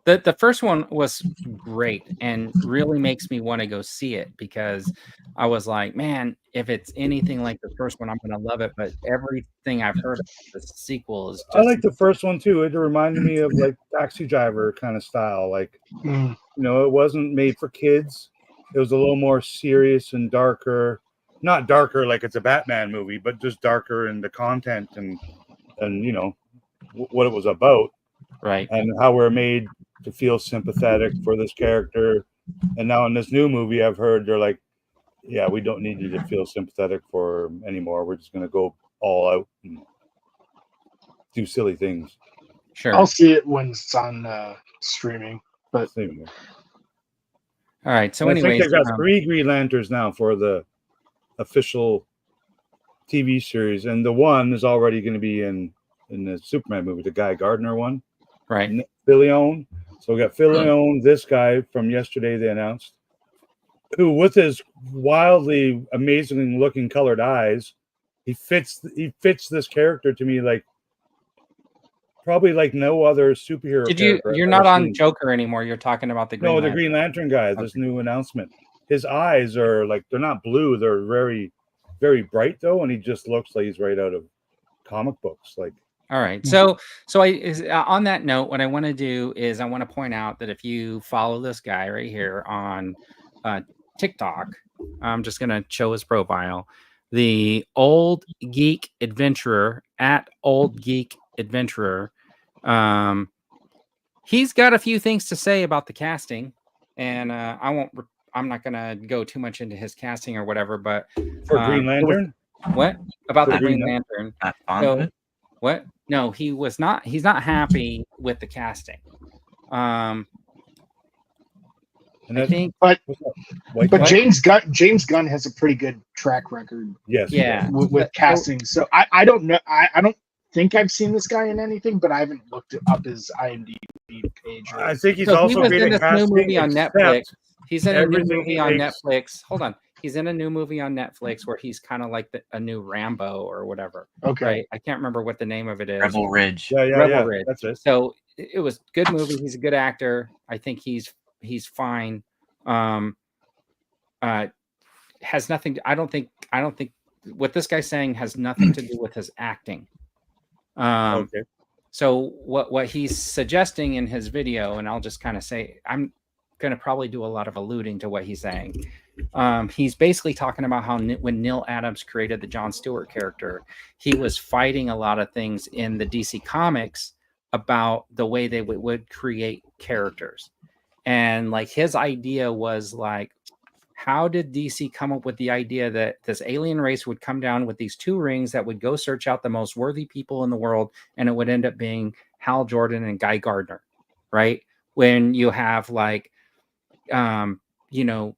The first one was great and really makes me want to go see it because I was like, man, if it's anything like the first one, I'm gonna love it. But everything I've heard of the sequel is I just like the first one too. It reminded me of like Taxi Driver kind of style. Like, Mm. you know, it wasn't made for kids. It was a little more serious and darker. Not darker like it's a Batman movie, but just darker in the content and you know what it was about right. and how we're made to feel sympathetic for this character. And now in this new movie, I've heard they're like, yeah, we don't need you to feel sympathetic for him anymore. We're just gonna go all out and do silly things. Sure. I'll see it when it's on streaming. But Same here. All right. So, And I think anyways, they've got 3 Green Lanterns now for the official TV series, and the one is already going to be in the Superman movie, the Guy Gardner one, right. Fillion. So we got Fillion, this guy from yesterday they announced, who with his wildly amazing looking colored eyes, he fits this character to me like probably like no other superhero. Did you? character You're I've not ever on seen. Joker anymore. You're talking about the Green No, the Lantern. Green Lantern guy. This new announcement. His eyes are like they're not blue. They're very, very bright though, and he just looks like he's right out of comic books. Like, All right. So on that note, what I want to do is I want to point out that if you follow this guy right here on TikTok, I'm just going to show his profile. The Old Geek Adventurer at Old Geek Adventurer. He's got a few things to say about the casting, and I'm not going to go too much into his casting or whatever. But for Green Lantern, what about For the Green Green Lantern? Not fond of So it. what? No, he was not. He's not happy with the casting. and I that's, think. but like, but What? James Gunn has a pretty good track record yes, Yeah. with casting. So I don't know. I don't think I've seen this guy in anything, but I haven't looked up his IMDb page. I think he's So he also was great in at this new casting. movie on except Netflix. He's in a new everything movie he on makes- Netflix. Hold on. He's in a new movie on Netflix where he's kind of like a new Rambo or whatever. Okay. Right. I can't remember what the name of it is. Rebel Ridge. Yeah, Rebel Ridge. That's it. So it was a good movie. He's a good actor. I think he's fine. Has nothing to, I don't think what this guy's saying has nothing to do with his acting. Okay. So what he's suggesting in his video, and I'll just kind of say, I'm going to probably do a lot of alluding to what he's saying. He's basically talking about how when Neil Adams created the Jon Stewart character, he was fighting a lot of things in the DC comics about the way they would create characters. And like his idea was like, how did DC come up with the idea that this alien race would come down with these 2 rings that would go search out the most worthy people in the world, and it would end up being Hal Jordan and Guy Gardner, right? When you have like, you know,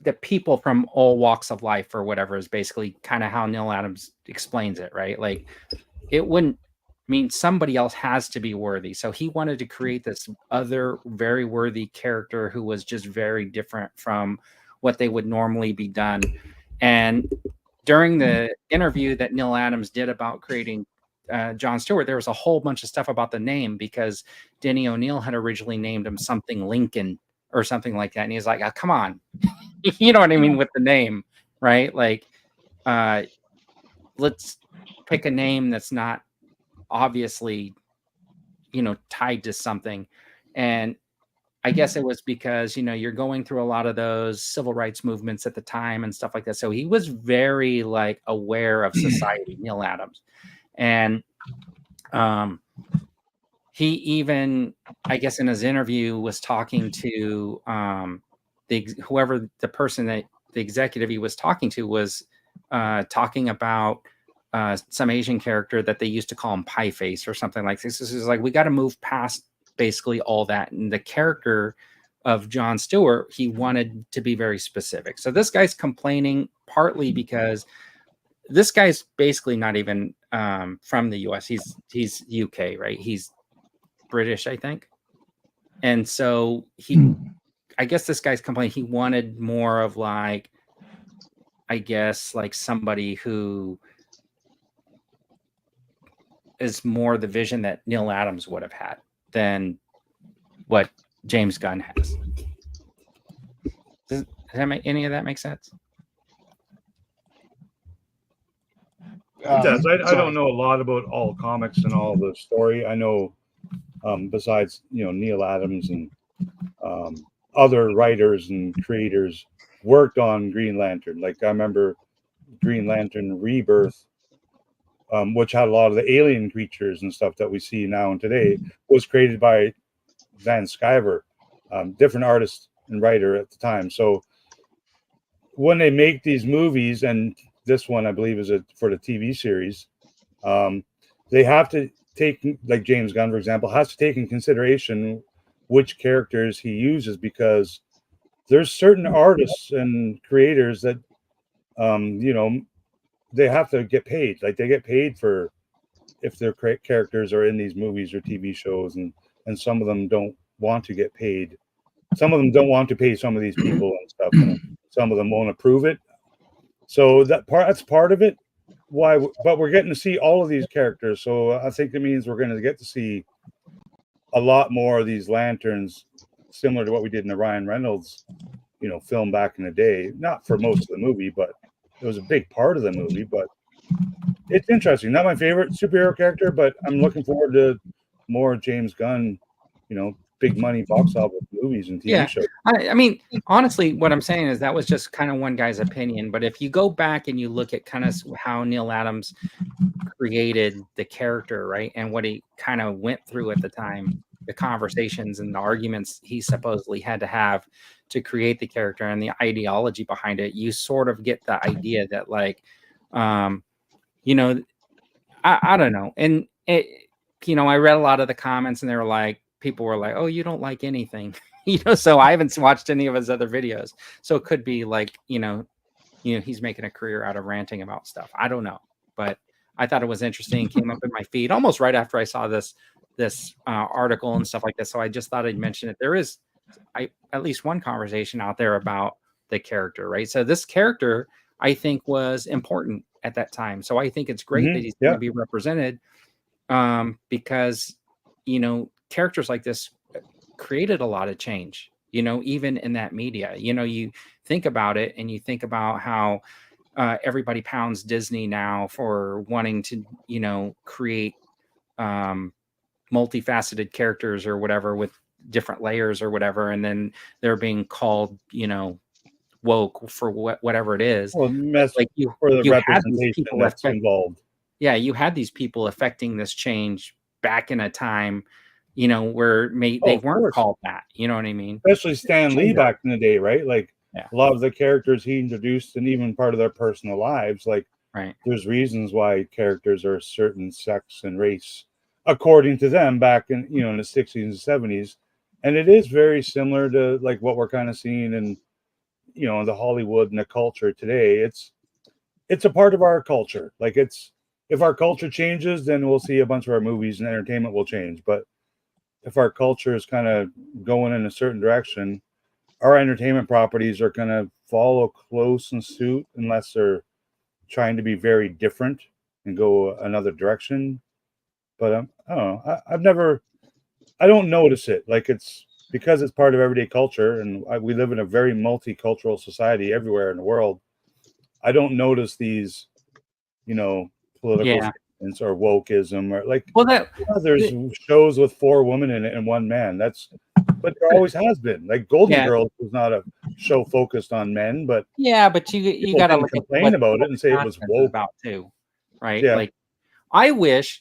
the people from all walks of life or whatever is basically kind of how Neil Adams explains it, right? Like it wouldn't mean somebody else has to be worthy. So he wanted to create this other very worthy character who was just very different from what they would normally be done. And during the interview that Neil Adams did about creating Jon Stewart, there was a whole bunch of stuff about the name because Denny O'Neil had originally named him something Lincoln or something like that. And he's like, oh, come on. You know what I mean with the name, right? Like, let's pick a name that's not obviously, you know, tied to something. And I guess it was because, you know, you're going through a lot of those civil rights movements at the time and stuff like that. So he was very like aware of society, Neil Adams. And he even, I guess in his interview was talking to whoever the person that the executive he was talking to was talking about some Asian character that they used to call him Pie Face or something like this. This is like, we got to move past basically all that. And the character of Jon Stewart, he wanted to be very specific. So this guy's complaining partly because this guy's basically not even from the US. He's UK, right? He's British, I think. And so I guess this guy's complaining. He wanted more of like, I guess like somebody who is more the vision that Neil Adams would have had than what James Gunn has. Does that make any of that make sense? It does. I Sorry. don't know a lot about all comics and all the story. I know, besides Neil Adams and other writers and creators worked on Green Lantern. Like I remember Green Lantern Rebirth, which had a lot of the alien creatures and stuff that we see now and today, was created by Van Sciver, different artist and writer at the time. So when they make these movies, and this one I believe is for the TV series, they have to take, like James Gunn, for example, has to take in consideration which characters he uses, because there's certain artists and creators that they have to get paid. Like they get paid for if their characters are in these movies or TV shows, and some of them don't want to get paid. Some of them don't want to pay some of these people and stuff, and some of them won't approve it. So that's part of it. Why? But we're getting to see all of these characters, so I think it means we're going to get to see a lot more of these lanterns, similar to what we did in the Ryan Reynolds, film back in the day. Not for most of the movie, but it was a big part of the movie. But it's interesting. Not my favorite superhero character, but I'm looking forward to more James Gunn, big money box office movies and TV shows. I mean, honestly, what I'm saying is that was just kind of one guy's opinion. But if you go back and you look at kind of how Neil Adams created the character, right, and what he kind of went through at the time, the conversations and the arguments he supposedly had to have to create the character and the ideology behind it, you sort of get the idea that, like, I don't know. And I read a lot of the comments, and they were like, people were like, "Oh, you don't like anything," So I haven't watched any of his other videos. So it could be like, he's making a career out of ranting about stuff. I don't know, but I thought it was interesting. Came up in my feed almost right after I saw this article and stuff like this. So I just thought I'd mention it. There is at least one conversation out there about the character, right? So this character, I think, was important at that time. So I think it's great that he's going to be represented, because characters like this created a lot of change, even in that media. You think about it, and you think about how everybody pounds Disney now for wanting to, create multifaceted characters or whatever with different layers or whatever. And then they're being called, woke for whatever it is. Well, like you had these people that's involved. Yeah, you had these people affecting this change back in a time, where they weren't called that. You know what I mean? Especially Stan Lee back in the day, right? Like a lot of the characters he introduced, and even part of their personal lives, like there's reasons why characters are a certain sex and race according to them back in in the 60s and 70s. And it is very similar to like what we're kind of seeing in the Hollywood and the culture today. It's a part of our culture. Like if our culture changes, then we'll see a bunch of our movies and entertainment will change. But if our culture is kind of going in a certain direction, our entertainment properties are going to follow close in suit, unless they're trying to be very different and go another direction. But I don't know. I don't notice it. Like it's because it's part of everyday culture, and we live in a very multicultural society everywhere in the world. I don't notice these, political statements or wokeism or like. Well, there's shows with 4 women in it and 1 man. But there always has been. Like Golden Girls was not a show focused on men, but but you got to complain about it and say it was woke about too, right? Yeah. Like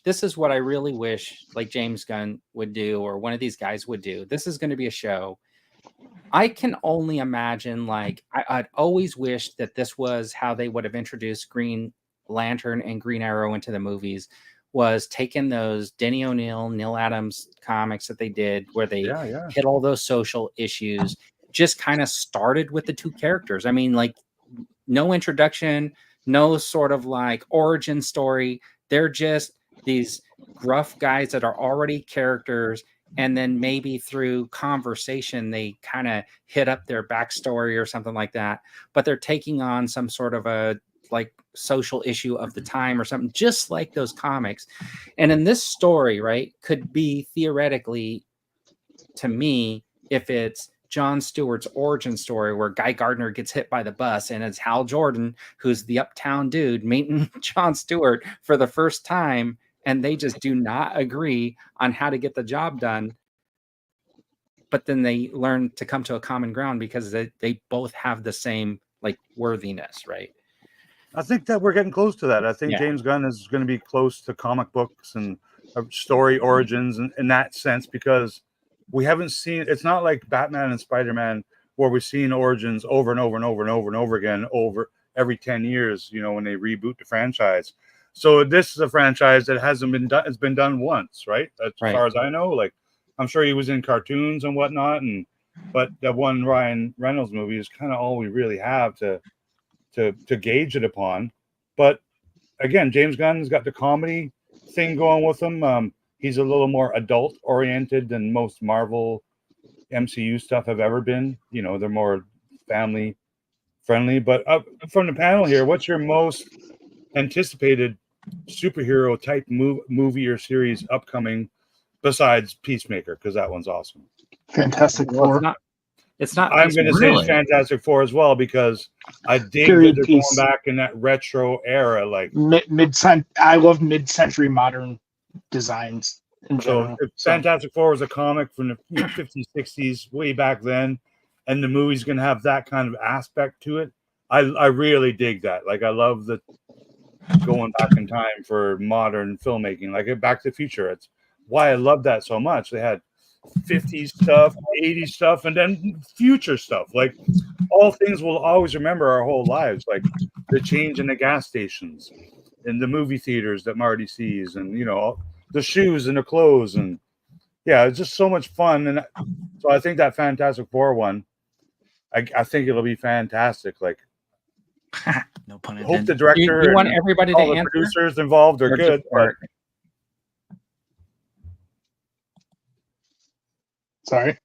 this is what I really wish, like James Gunn would do, or one of these guys would do. This is going to be a show. I can only imagine, like, I'd always wish that this was how they would have introduced Green Lantern and Green Arrow into the movies, was taking those Denny O'Neil, Neil Adams comics that they did, where they hit all those social issues, just kind of started with the 2 characters. I mean, like, no introduction, no sort of like origin story. They're just these gruff guys that are already characters. And then maybe through conversation, they kind of hit up their backstory or something like that. But they're taking on some sort of a like social issue of the time or something, just like those comics. And in this story, right, could be theoretically, to me, if it's Jon Stewart's origin story where Guy Gardner gets hit by the bus and it's Hal Jordan, who's the uptown dude, meeting Jon Stewart for the first time, and they just do not agree on how to get the job done. But then they learn to come to a common ground because they both have the same like worthiness, right? I think that we're getting close to that. I think Yeah. James Gunn is going to be close to comic books and story origins in that sense, because we haven't seen, it's not like Batman and Spider-Man where we've seen origins over and over and over and over and over again over every 10 years, you know, when they reboot the franchise. So this is a franchise that hasn't been done. It's been done once, right? As far as I know, like I'm sure he was in cartoons and whatnot, but that one Ryan Reynolds movie is kind of all we really have to gauge it upon. But again, James Gunn's got the comedy thing going with him. He's a little more adult oriented than most Marvel MCU stuff have ever been. You know, they're more family friendly. But from the panel here, what's your most anticipated superhero type movie or series upcoming besides Peacemaker? Because that one's awesome. Fantastic Four. It's not. I'm going to say Fantastic Four as well, because I dig that they're going back in that retro era, like I love mid-century modern designs in general. So Fantastic Four was a comic from the 50s, 60s, way back then, and the movie's going to have that kind of aspect to it. I really dig that. Like I love the going back in time for modern filmmaking, like Back to the Future. It's why I love that so much. They had 50s stuff, 80s stuff, and then future stuff. Like all things we'll always remember our whole lives, like the change in the gas stations, in the movie theaters that Marty sees, and you know, the shoes and the clothes, and yeah, it's just so much fun. And so I think that Fantastic Four one, I think it'll be fantastic. Like, no pun I hope intended. the director You want and everybody to all the answer? producers involved are good. But Sorry.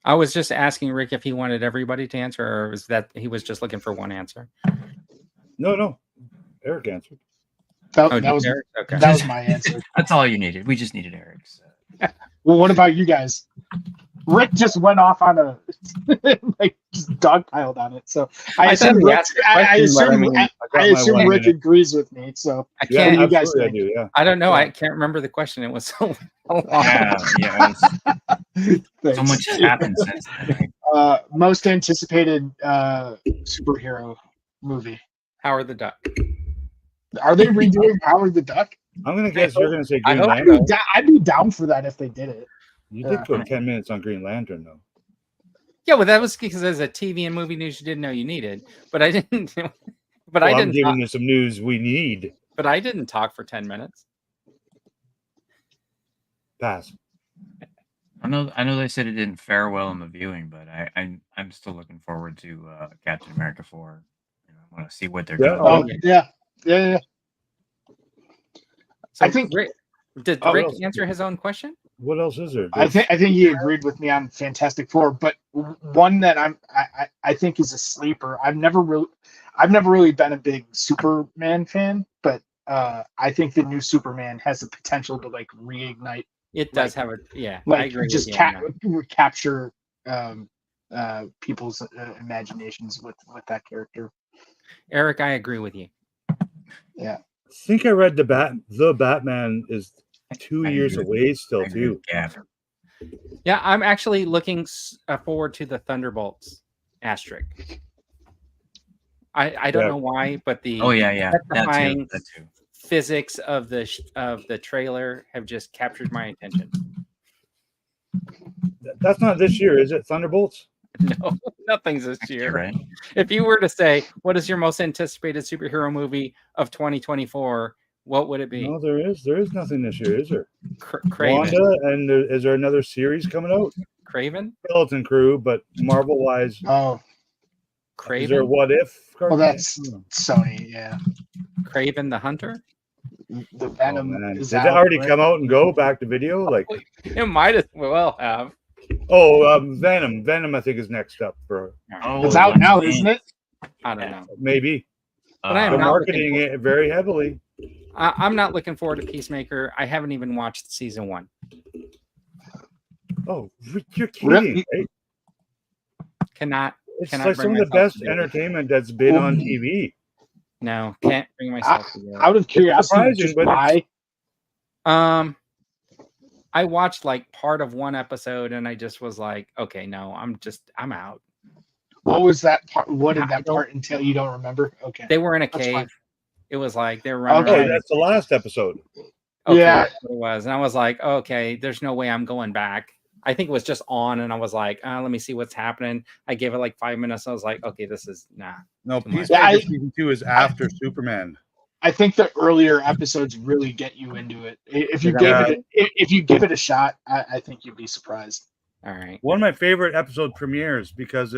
I was just asking Rick if he wanted everybody to answer, or was that he was just looking for one answer? no, Eric answered. Oh, That was Eric? Okay. that was my answer. That's all you needed. We just needed Eric's. Well, what about you guys? Rick just went off on a like just dogpiled on it. So I thought assume he Rick, asked a question, but I mean, I assume Rick agrees with me. So I Yeah, can't. you guys absolutely, I think? do. Yeah. I don't know. I can't remember the question. It was so long. Yeah. So thanks. much has happened since then. Most anticipated superhero movie. Howard the Duck. Are they redoing Howard the Duck? I'm gonna guess you're gonna say I Green hope Lantern. I'd be down for that if they did it. You did go 10 minutes on Green Lantern, though. Yeah, well, that was because there's a TV and movie news you didn't know you needed. But I didn't. But Well, I I'm didn't. giving you some news we need. But I didn't talk for 10 minutes. Pass. I know they said it didn't fare well in the viewing, but I'm still looking forward to Captain America 4. You know, I want to see what they're Yeah. doing. Oh yeah. So I think- Rick, did Oh, Rick what else? answer his own question? What else is there? I think he agreed with me on Fantastic Four, but one that I think is a sleeper. I've never really been a big Superman fan, but I think the new Superman has the potential to like reignite, It does have a I like agree just with you on that. capture people's imaginations with that character. Eric, I agree with you. Yeah. I think I read the Batman is 2 I years agree. away still I agree too. with Gav. Yeah, I'm actually looking forward to the Thunderbolts asterisk. I don't Yeah. know why, but the Oh yeah. That Specifying- too. That too. physics of the trailer have just captured my attention. That's not this year, is it? Thunderbolts? No, nothing's this Next year. right? If you were to say, what is your most anticipated superhero movie of 2024, what would it be? No, there is nothing this year, is there? Craven. Wanda, and is there another series coming out? Craven? Skeleton Crew, but Marvel wise, Oh, is there a Craven? What If? well, that's Sony. Yeah. Craven the Hunter? The Oh, Venom man. is Did out, that already right? come out and go back to video? Like, It might as well have. Venom. I think is next up for Oh, It's out now, man. isn't it? I don't know. maybe. But I am They're not marketing it very heavily. I'm not looking forward to Peacemaker. I haven't even watched season 1. Oh, you're kidding, Really? right? Cannot It's cannot like bring some of the myself best to do it. entertainment that's been on Well, TV. No, can't bring myself to do it. Out of curiosity, surprising, just but why? I watched like part of one episode and I just was like, okay, no, I'm out. What was that part? What I did that don't- part entail? You don't remember? Okay. They were in a That's cave. fine. It was like they were running Okay. Oh, around. that's the last episode. Okay, Yeah. that's what it was. And I was like, okay, there's no way I'm going back. I think it was just on, and I was like, let me see what's happening. I gave it like 5 minutes. I was like, okay, this is nah. No, Too much. Peacemaker Yeah, season 2 is after Superman. I think the earlier episodes really get you into it. If you Yeah. if you give it a shot, I think you'd be surprised. All right. One of my favorite episode premieres because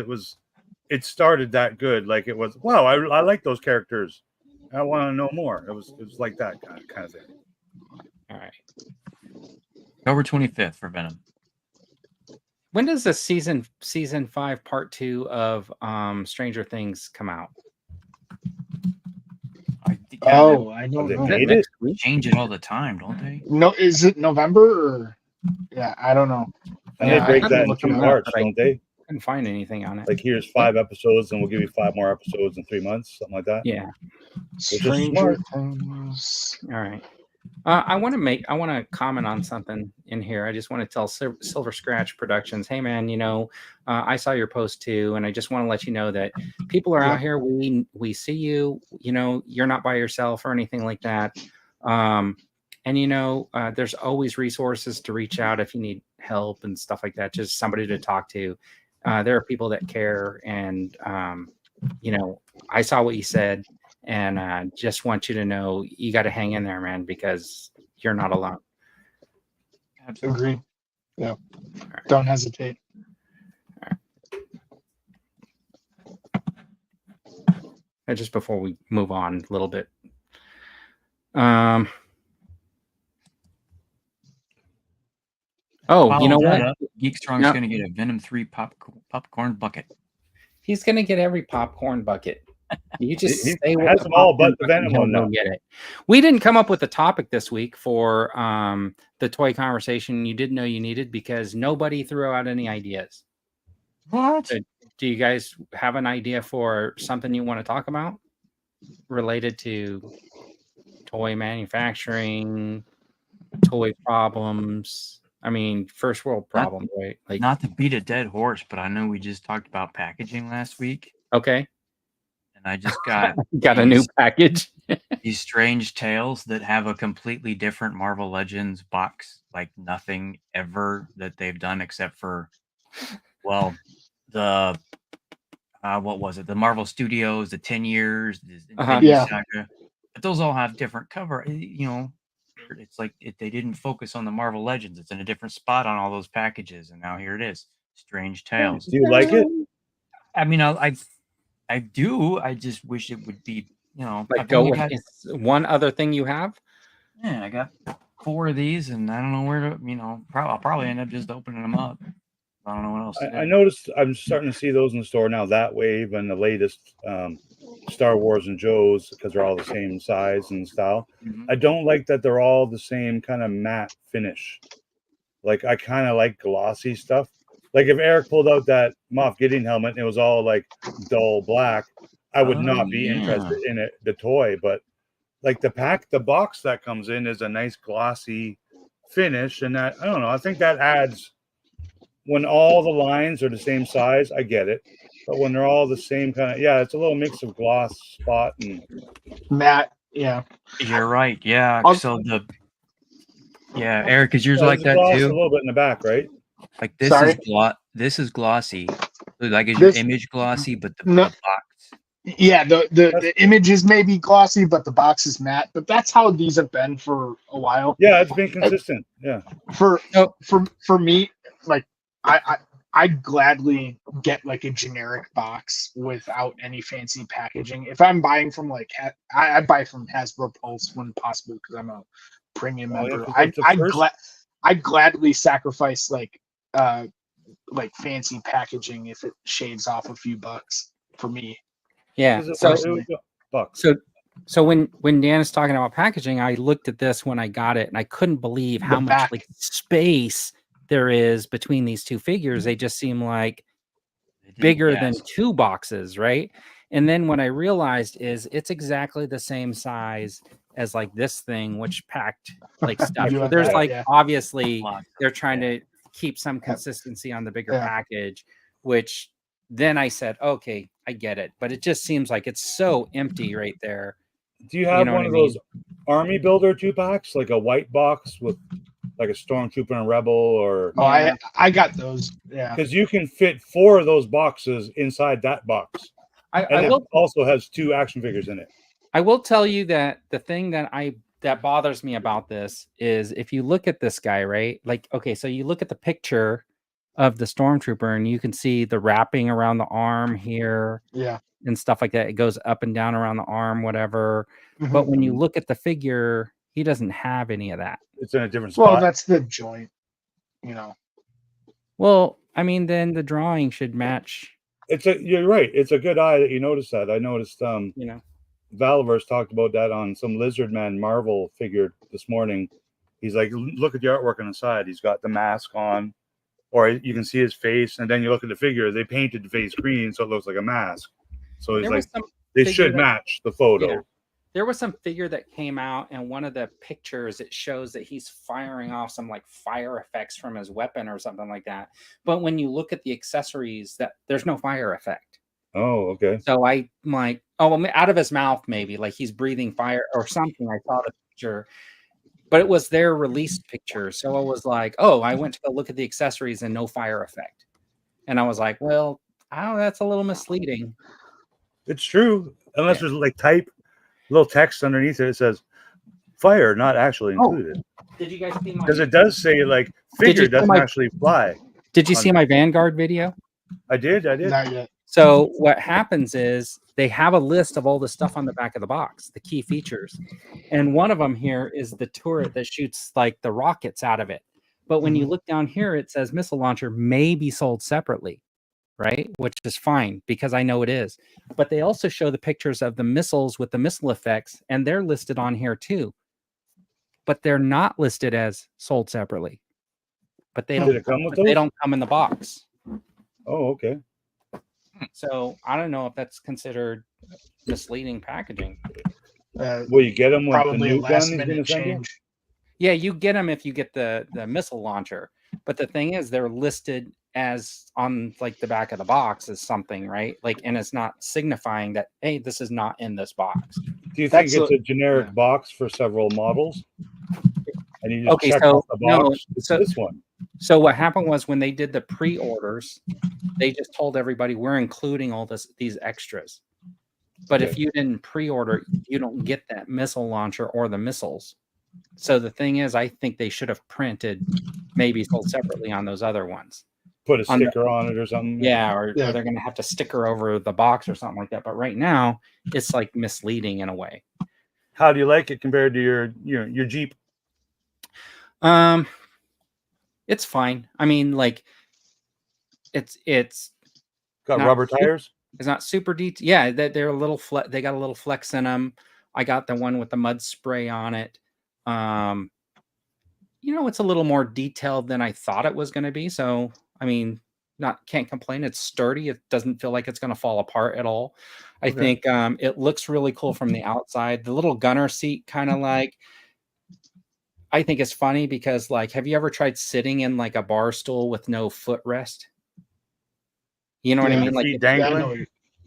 it started that good. Like it was, wow, I like those characters. I want to know more. It was like that kind of thing. All right. October 25th for Venom. When does the season 5 part 2 of Stranger Things come out? Oh, I don't They know. made Next it? week? Change it all the time, don't they? No, is it November or? Yeah, I don't know. And Yeah, they break I that haven't in looked 2 them up, parts, but I don't they? couldn't find anything on it. Like here's 5 episodes, and we'll give you 5 more episodes in 3 months, something like that. Yeah. is Stranger smart. Things. All right. I want to comment on something in here. I just want to tell Silver Scratch Productions, hey man, I saw your post too, and I just want to let you know that people are out here. We see you. You're not by yourself or anything like that. And there's always resources to reach out if you need help and stuff like that. Just somebody to talk to. There are people that care, and I saw what you said. And just want you to know you got to hang in there, man, because you're not alone. Agree. Yeah. Right. Don't hesitate. All right. And just before we move on a little bit. You know what? Geek Strong's going to get a Venom 3 popcorn bucket. He's going to get every popcorn bucket. You just he stay with has them all but the Venom one now. Get it. We didn't come up with a topic this week for the toy conversation you didn't know you needed because nobody threw out any ideas. What? So, do you guys have an idea for something you want to talk about related to toy manufacturing, toy problems? I mean, first world problems, right? Like, not to beat a dead horse, but I know we just talked about packaging last week. Okay. I just got a new package. These strange tales that have a completely different Marvel Legends box, like nothing ever that they've done except for, well, the what was it? The Marvel Studios, the 10 years, the Saga. But those all have different cover. It's like they didn't focus on the Marvel Legends. It's in a different spot on all those packages, and now here it is. Strange Tales. Do you like it? I mean, I do. I just wish it would be, like go with one other thing you have. Yeah, I got 4 of these, and I don't know where to. I'll probably end up just opening them up. I don't know what else. I noticed I'm starting to see those in the store now. That Wave and the latest Star Wars and Joe's because they're all the same size and style. Mm-hmm. I don't like that they're all the same kind of matte finish. Like I kind of like glossy stuff. Like if Eric pulled out that Moff Gideon helmet and it was all like dull black, I would not be interested in it, the toy. But like the box that comes in is a nice glossy finish, and that I don't know. I think that adds when all the lines are the same size. I get it, but when they're all the same kind of it's a little mix of gloss, spot, and matte. Yeah, you're right. Yeah, so Eric, is yours like that too? A little bit in the back, right? Like this is glossy. Like is your image glossy, but the box. Yeah, the image is maybe glossy, but the box is matte. But that's how these have been for a while. Yeah, it's been consistent. Yeah. For me, like I'd gladly get like a generic box without any fancy packaging. If I'm buying from I buy from Hasbro Pulse when possible because I'm a premium member. I'd gladly sacrifice like fancy packaging if it shaves off a few bucks for me. Yeah. So bucks. So when Dan is talking about packaging, I looked at this when I got it, and I couldn't believe how The much back. like space there is between these two figures. They just seem like bigger than two boxes, right? And then what I realized is it's exactly the same size as like this thing, which packed like stuff. You So went there's that, like yeah. obviously Lots of- they're trying yeah. to keep some consistency on the bigger Yeah. package, which then I said, okay, I get it. But it just seems like it's so empty right there. Do you have know one what of I mean? those Army Builder 2-packs, like a white box with like a Stormtrooper and a Rebel, or Oh, I got those. Yeah. because you can fit 4 of those boxes inside that box, I and it will also has 2 action figures in it. I will tell you that the thing that bothers me about this is if you look at this guy, right? Like, okay, so you look at the picture of the Stormtrooper and you can see the wrapping around the arm here Yeah. and stuff like that. It goes up and down around the arm, whatever. Mhm. But when you look at the figure, he doesn't have any of that. It's in a different Well, spot. that's the joint. You know. Well, I mean, then the drawing should match, You're right. It's a good eye that you noticed that. I noticed you know. Valaverse talked about that on some Lizard Man Marvel figure this morning. He's like, look at the artwork on the side. He's got the mask on, or you can see his face, and then you look at the figure. They painted the face green, so it looks like a mask. So he's There like, was some they figure should that- match the photo. Yeah. There was some figure that came out, and one of the pictures it shows that he's firing off some like fire effects from his weapon or something like that. But when you look at the accessories, that there's no fire effect. Oh, okay. So I'm like, oh, well, out of his mouth, maybe like he's breathing fire or something. I saw the picture, but it was their released picture. So I was like, oh, I went to go look at the accessories and no fire effect. And I was like, well, oh, that's a little misleading. It's true. Unless there's like little text underneath it. It says fire not actually included. Did you guys see my? Because it does say like figure you see doesn't my- actually fly. Did you see my Vanguard video? I did. Not yet. So what happens is they have a list of all the stuff on the back of the box, the key features. And one of them here is the turret that shoots like the rockets out of it. But when you look down here, it says missile launcher may be sold separately, right? Which is fine because I know it is. But they also show the pictures of the missiles with the missile effects, and they're listed on here too. But they're not listed as sold separately. But they Did don't it come with but they those? don't come in the box. Oh, okay. So I don't know if that's considered misleading packaging. Will you get them with the Probably a new gun last he's going minute to send you? change. Yeah, you get them if you get the missile launcher. But the thing is, they're listed as on like the back of the box as something, right? Like, and it's not signifying that, hey, this is not in this box. Do you think That's it's a generic box for several models? And you just Okay, check so off the no, box. It's so- this one. So what happened was when they did the pre-orders, they just told everybody we're including all these extras. But if you didn't pre-order, you don't get that missile launcher or the missiles. So the thing is, I think they should have printed maybe sold separately on those other ones. Put a on the- sticker on it or something. Yeah, or Yeah. they're going to have to sticker over the box or something like that. But right now, it's like misleading in a way. How do you like it compared to your Jeep? It's fine. I mean, like, it's Got Not rubber super- tires? It's not super detailed. Yeah, they're a little they got a little flex in them. I got the one with the mud spray on it. It's a little more detailed than I thought it was going to be. So, I mean, can't complain. It's sturdy. It doesn't feel like it's going to fall apart at all. I Okay. think it looks really cool from the outside. The little gunner seat kind of like, I think it's funny because like, have you ever tried sitting in like a bar stool with no footrest? You know what I Yeah. mean? Like, Feet Yeah, I dangling? know what you're-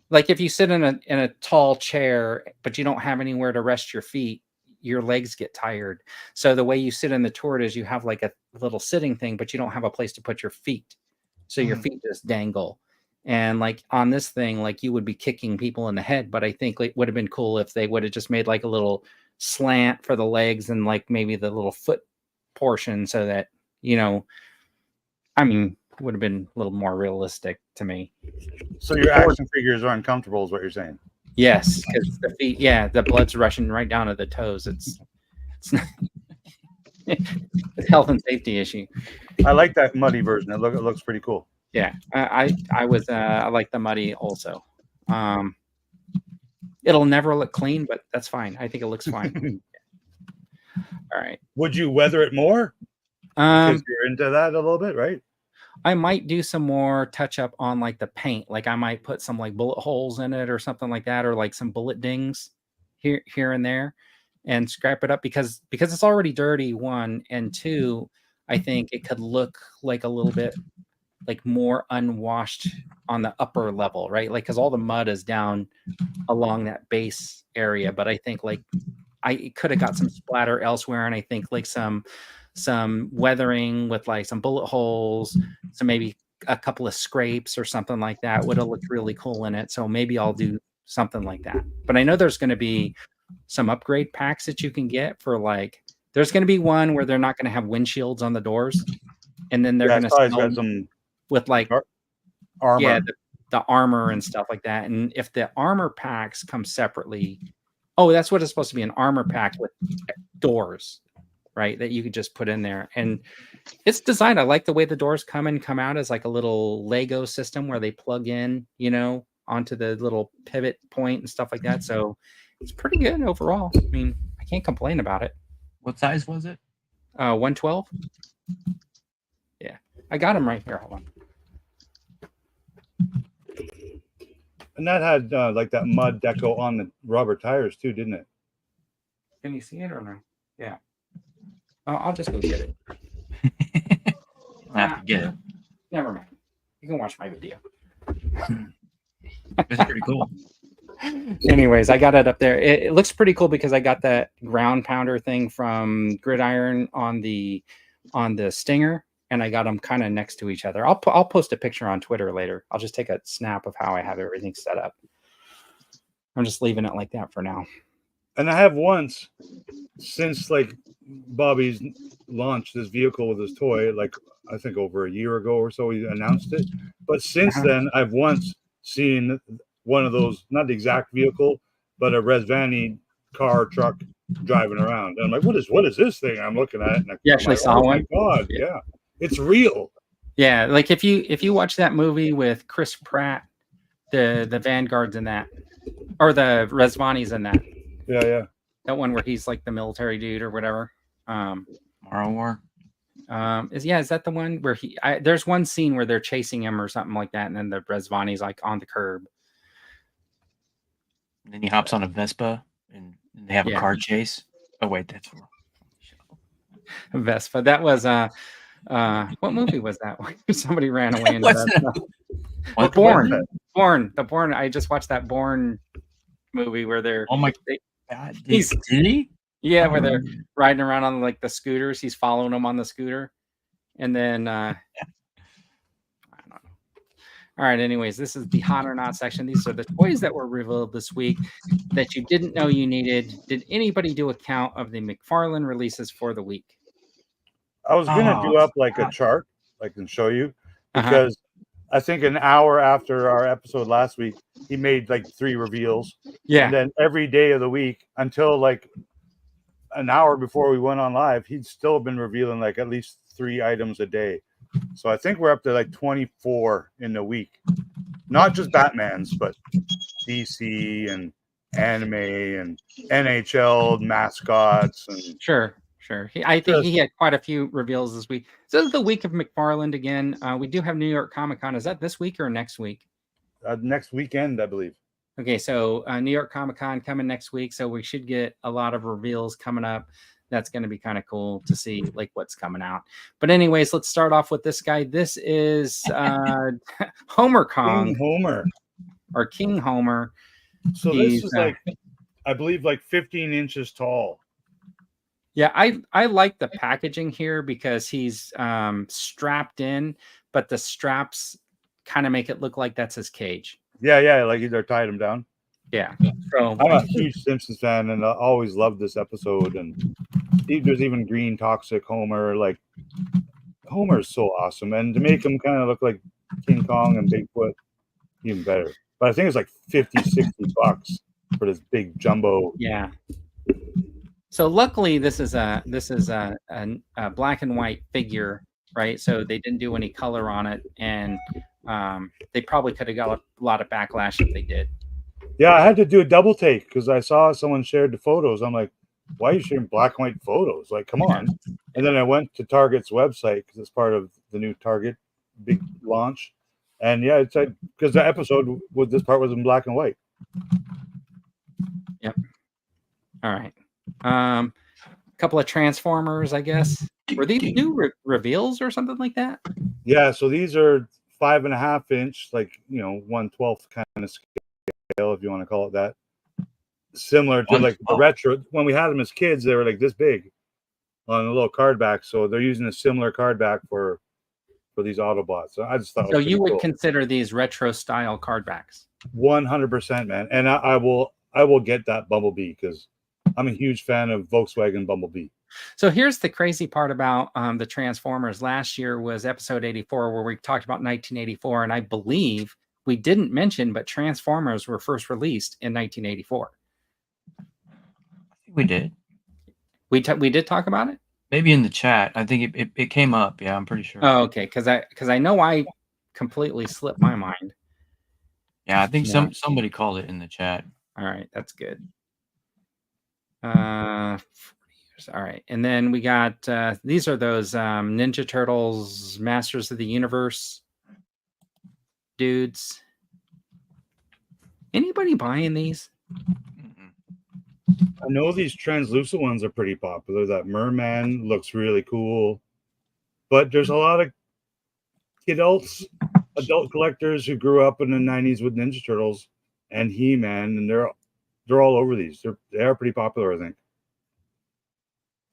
like if you sit in a tall chair, but you don't have anywhere to rest your feet, your legs get tired. So the way you sit in the turret is you have like a little sitting thing, but you don't have a place to put your feet. So your feet just dangle. And like on this thing, like you would be kicking people in the head. But I think it would have been cool if they would have just made like a little slant for the legs and like maybe the little foot portion so that, would have been a little more realistic to me. So your action figures are uncomfortable is what you're saying. Yes, because the feet, the blood's rushing right down to the toes. It's not, it's a health and safety issue. I like that muddy version. It looks pretty cool. Yeah, I like the muddy also. It'll never look clean, but that's fine. I think it looks fine. All right. Would you weather it more? Because you're into that a little bit, right? I might do some more touch up on like the paint. Like I might put some like bullet holes in it or something like that, or like some bullet dings here and there, and scrap it up because it's already dirty, one, and two, I think it could look like a little bit like more unwashed on the upper level, right? Like because all the mud is down along that base area, but I think like I could have got some splatter elsewhere, and I think like some weathering with like some bullet holes, so maybe a couple of scrapes or something like that would have looked really cool in it. So maybe I'll do something like that. But I know there's going to be some upgrade packs that you can get for like, there's going to be one where they're not going to have windshields on the doors, and then they're going to sell some with like armor. Yeah, the armor and stuff like that. And if the armor packs come separately, oh, that's what it's supposed to be, an armor pack with doors, right? That you could just put in there. And it's designed. I like the way the doors come out as like a little Lego system where they plug in, you know, onto the little pivot point and stuff like that. So it's pretty good overall. I mean, I can't complain about it. What size was it? 112. Yeah, I got them right here. Hold on. And that had like that mud deco on the rubber tires too, didn't it? Can you see it or no? Yeah. I'll just go get it. I have to get it. Never mind. You can watch my video. It's pretty cool. Anyways, I got it up there. It looks pretty cool because I got that ground pounder thing from Gridiron on the Stinger, and I got them kind of next to each other. I'll post a picture on Twitter later. I'll just take a snap of how I have everything set up. I'm just leaving it like that for now. And I have once, since like Bobby's launched this vehicle with his toy, like I think over a year ago or so, he announced it. But since then, I've once seen one of those, not the exact vehicle, but a Resvani car truck driving around. And I'm like, what is this thing? I'm looking at it. And you actually saw one? Oh my God, yeah. It's real. Yeah, like if you watch that movie with Chris Pratt, the Vanguard's in that, or the Resvani's in that. Yeah. That one where he's like the military dude or whatever. Morrow War. Is that the one where there's one scene where they're chasing him or something like that, and then the Resvani's like on the curb. And then he hops on a Vespa and they have a car chase. Oh wait, that's Vespa. That was what movie was that? Somebody ran away into that. Born. I just watched that Born movie where they're God, did he? Yeah, where they're riding around on like the scooters. He's following them on the scooter, and then I don't know. All right. Anyways, this is the hot or not section. These are the toys that were revealed this week that you didn't know you needed. Did anybody do a count of the McFarlane releases for the week? I was gonna do up like a chart, I can show you, because I think an hour after our episode last week, he made like 3 reveals. Yeah. And then every day of the week until like an hour before we went on live, he'd still been revealing like at least 3 items a day. So I think we're up to like 24 in the week. Not just Batman's, but DC and anime and NHL mascots and Sure. I think he had quite a few reveals this week. So this is the week of McFarland again. We do have New York Comic Con. Is that this week or next week? Next weekend, I believe. Okay, so New York Comic Con coming next week. So we should get a lot of reveals coming up. That's going to be kind of cool to see like what's coming out. But anyways, let's start off with this guy. This is Homer Kong. King Homer. So this is like, I believe like 15 inches tall. Yeah, I like the packaging here because he's strapped in, but the straps kind of make it look like that's his cage. Yeah, like they're tied him down. Yeah. So I'm a huge Simpsons fan, and I always loved this episode. And there's even Green Toxic Homer. Like Homer's so awesome, and to make him kind of look like King Kong and Bigfoot, even better. But I think it's like $50-$60 for this big jumbo. Yeah. So luckily, this is a black and white figure, right? So they didn't do any color on it, and they probably could have got a lot of backlash if they did. Yeah, I had to do a double take because I saw someone shared the photos. I'm like, why are you sharing black and white photos? Like, come on. And then I went to Target's website because it's part of the new Target big launch. And yeah, it's like because the episode with this part was in black and white. Yep. All right. Couple of Transformers, I guess. Were these new reveals or something like that? Yeah, so these are 5.5 inch, like 1/12 kind of scale, if you want to call it that. Similar to like the retro. When we had them as kids, they were like this big on a little card back. So they're using a similar card back for these Autobots. So I just thought. So you would consider these retro style card backs? 100%, man. And I will get that Bumblebee because I'm a huge fan of Volkswagen Bumblebee. So here's the crazy part about the Transformers. Last year was episode 84, where we talked about 1984, and I believe we didn't mention, but Transformers were first released in 1984. I think we did. We did talk about it? Maybe in the chat. I think it came up. Yeah, I'm pretty sure. Oh, okay. Because I know I completely slipped my mind. Yeah, I think somebody called it in the chat. All right, that's good. 40 years. All right, and then we got these are those Ninja Turtles Masters of the Universe dudes. Anybody buying these? I know these translucent ones are pretty popular. That Merman looks really cool, but there's a lot of adult collectors who grew up in the 90s with Ninja Turtles and He-Man, and they're all over these. They are pretty popular, I think.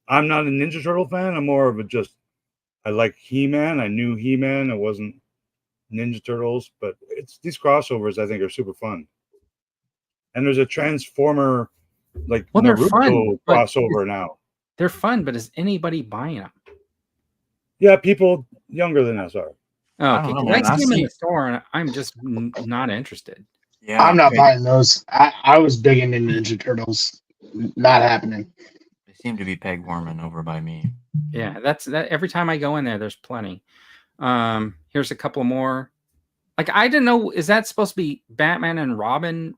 I'm not a Ninja Turtle fan. I'm more of I like He-Man. I knew He-Man. I wasn't Ninja Turtles, but these crossovers I think are super fun. And there's a Transformer Naruto crossover now. They're fun, but is anybody buying them? Yeah, people younger than us are. Oh, okay. I see them in the store, and I'm just not interested. Yeah, I'm not buying those. I was big into Ninja Turtles. Not happening. They seem to be peg warming over by me. Yeah, that's that. Every time I go in there, there's plenty. Here's a couple more. Like, I didn't know, is that supposed to be Batman and Robin?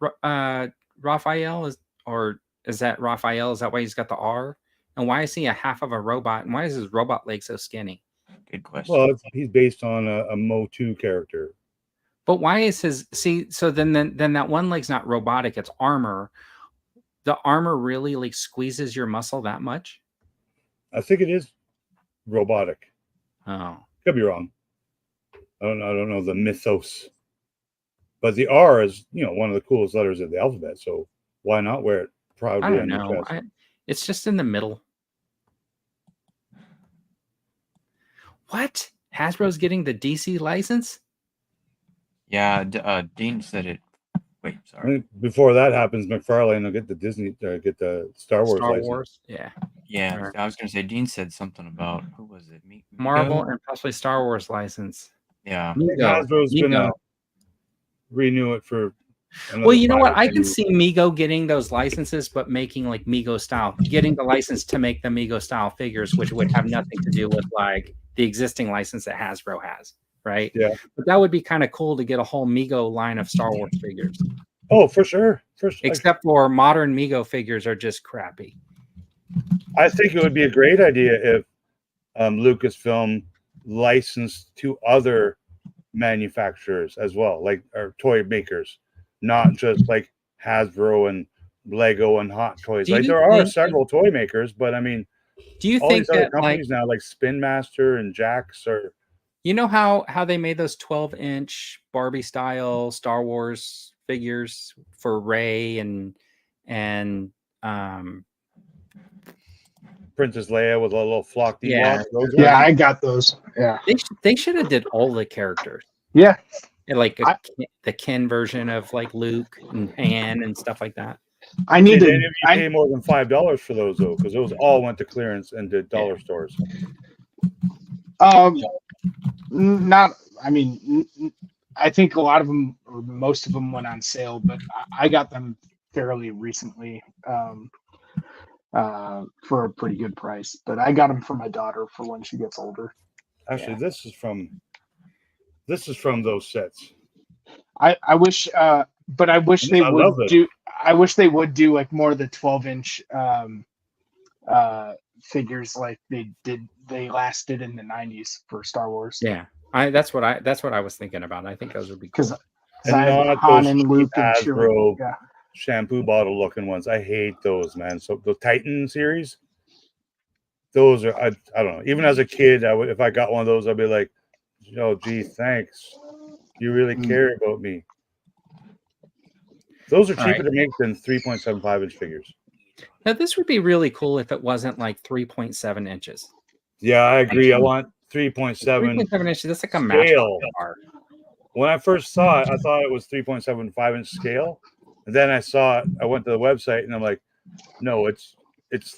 Raphael is that Raphael? Is that why he's got the R? And why is he a half of a robot? And why is his robot leg so skinny? Good question. Well, he's based on a Mo2 character. But why is his so then that one leg's not robotic, it's armor. The armor really like squeezes your muscle that much? I think it is robotic. Oh. Could be wrong. I don't know the mythos. But the R is, one of the coolest letters of the alphabet, so why not wear it proudly? I don't know. It's just in the middle. What? Hasbro's getting the DC license? Yeah, Dean said it. Wait, sorry. Before that happens, McFarlane will get the get the Star Wars license. Yeah. Yeah, Sure. I was going to say Dean said something about who was it? Marvel and possibly Star Wars license. Yeah. Hasbro's gonna renew it for. Well, you know what? I can see Mego getting those licenses, but making like Mego style, getting the license to make the Mego style figures, which would have nothing to do with like the existing license that Hasbro has, right? Yeah. But that would be kind of cool to get a whole Mego line of Star Wars figures. Oh, for sure. Except for modern Mego figures are just crappy. I think it would be a great idea if Lucasfilm licensed to other manufacturers as well, like or toy makers, not just like Hasbro and Lego and Hot Toys. Like there are several toy makers, but I mean, do you all think these other that companies now, like Spin Master and Jax, are how they made those 12-inch Barbie style Star Wars figures for Rey and Princess Leia with a little flock. Yeah, I got those. Yeah, they should have did all the characters. Yeah, like the Ken version of like Luke and Han and stuff like that. I need to pay more than $5 for those though, because those all went to clearance and to dollar stores. Not. I mean, I think a lot of them, or most of them, went on sale, but I got them fairly recently. For a pretty good price, but I got them for my daughter for when she gets older. Actually, this is from those sets. I wish, but I wish they I would love it. do. I wish they would do like more of the 12-inch figures like they did. They last did in the 90s for Star Wars. Yeah, that's what I was thinking about. I think those would be cool. Because And I have not Han those and cheap Luke and Chewie. Hasbro Yeah. shampoo bottle looking ones. I hate those, man. So the Titan series, those are I don't know. Even as a kid, I would if I got one of those, I'd be like, oh gee, thanks. You really care about me. Those are All cheaper right. to make than 3.75-inch figures. Now this would be really cool if it wasn't like 3.7 inches. Yeah, I agree. I want 3.7 3.7 inches. That's like a scale. matchbox car. When I first saw it, I thought it was 3.75-inch scale. And then I saw it. I went to the website and I'm like, no, it's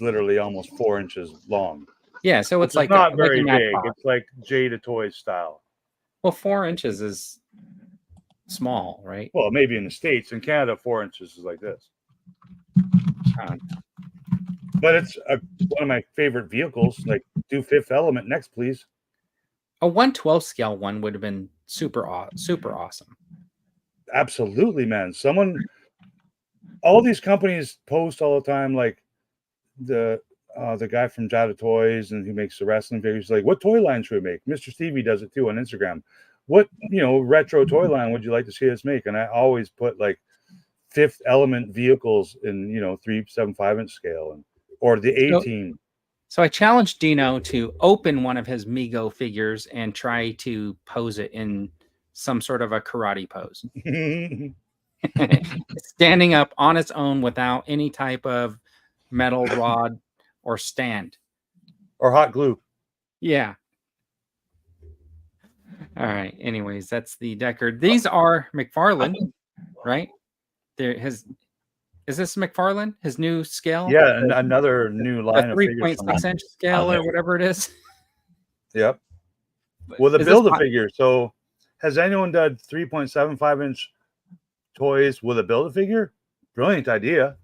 literally almost 4 inches long. Yeah, so it's like not a very big. matchbox. It's like Jada Toys style. Well, 4 inches is small, right? Well, maybe in the States. In Canada, 4 inches is like this. But it's one of my favorite vehicles. Like, do Fifth Element next, please. A 1/12 scale one would have been super awesome. Absolutely, man. All these companies post all the time, like the guy from Jada Toys and who makes the wrestling figures, like, what toy line should we make? Mr. Stevie does it too on Instagram. What retro toy line would you like to see us make? And I always put like Fifth Element vehicles in 3.75-inch scale or the A-Team. So I challenged Dino to open one of his Mego figures and try to pose it in some sort of a karate pose. Standing up on its own without any type of metal rod or stand. Or hot glue. Yeah. All right. Anyways, that's the Deckard. These are McFarlane, right? Is this McFarlane? His new scale? Yeah, and another new line of figures. 3.6-inch scale or whatever it is. Yep. Well, the Build-A-Figure. So, has anyone done 3.75-inch toys with a Build-A-Figure? Brilliant idea.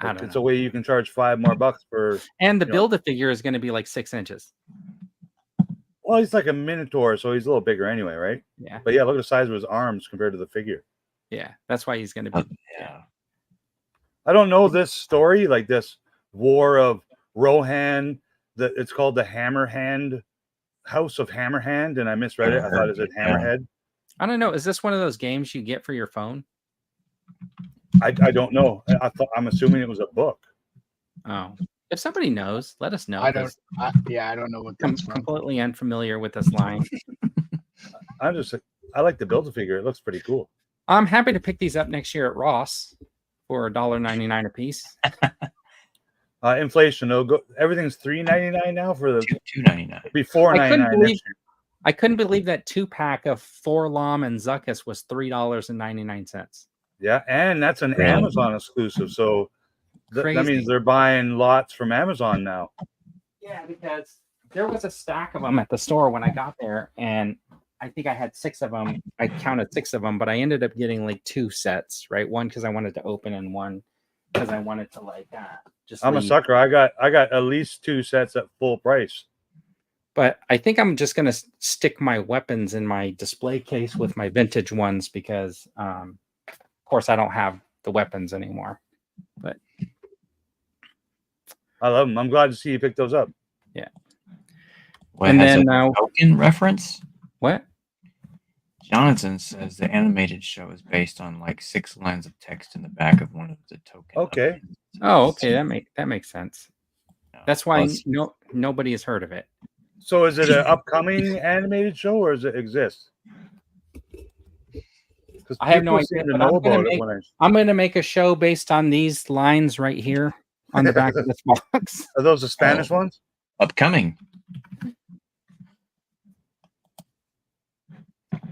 It's a way you can charge $5 more for. And the Build-A-Figure is going to be like 6 inches. Well, he's like a Minotaur, so he's a little bigger anyway, right? Yeah. But yeah, look at the size of his arms compared to the figure. Yeah, that's why he's going to be. Yeah. I don't know this story, like this War of Rohan. It's called the Hammerhand, House of Hammerhand, and I misread it. I thought it said Hammerhead. I don't know. Is this one of those games you get for your phone? I don't know. I'm assuming it was a book. Oh, if somebody knows, let us know. I don't know what I'm that's from. completely unfamiliar with this line. I like the Build-A-Figure. It looks pretty cool. I'm happy to pick these up next year at Ross for $1.99 a piece. Inflation, everything's $3.99 now for the $2.99. Before $4.99. I couldn't believe that 2-pack of Forlom and Zuckuss was $3.99. Yeah, and that's an Amazon exclusive. So that means they're buying lots from Amazon now. Yeah, because there was a stack of them at the store when I got there, and I think I had 6 of them. I counted 6 of them, but I ended up getting like 2 sets, right? One because I wanted to open, and one because I wanted to just. I'm a sucker. I got at least 2 sets at full price. But I think I'm just gonna stick my weapons in my display case with my vintage ones because, of course, I don't have the weapons anymore. But I love them. I'm glad to see you picked those up. Yeah. Well, and then now token reference. What? Jonathan says the animated show is based on like 6 lines of text in the back of one of the tokens. Okay. Oh, okay. That makes sense. That's why nobody has heard of it. So is it an upcoming animated show or does it exist? I have no idea. I'm going to make a show based on these lines right here on the back of this box. Are those the Spanish ones? Upcoming.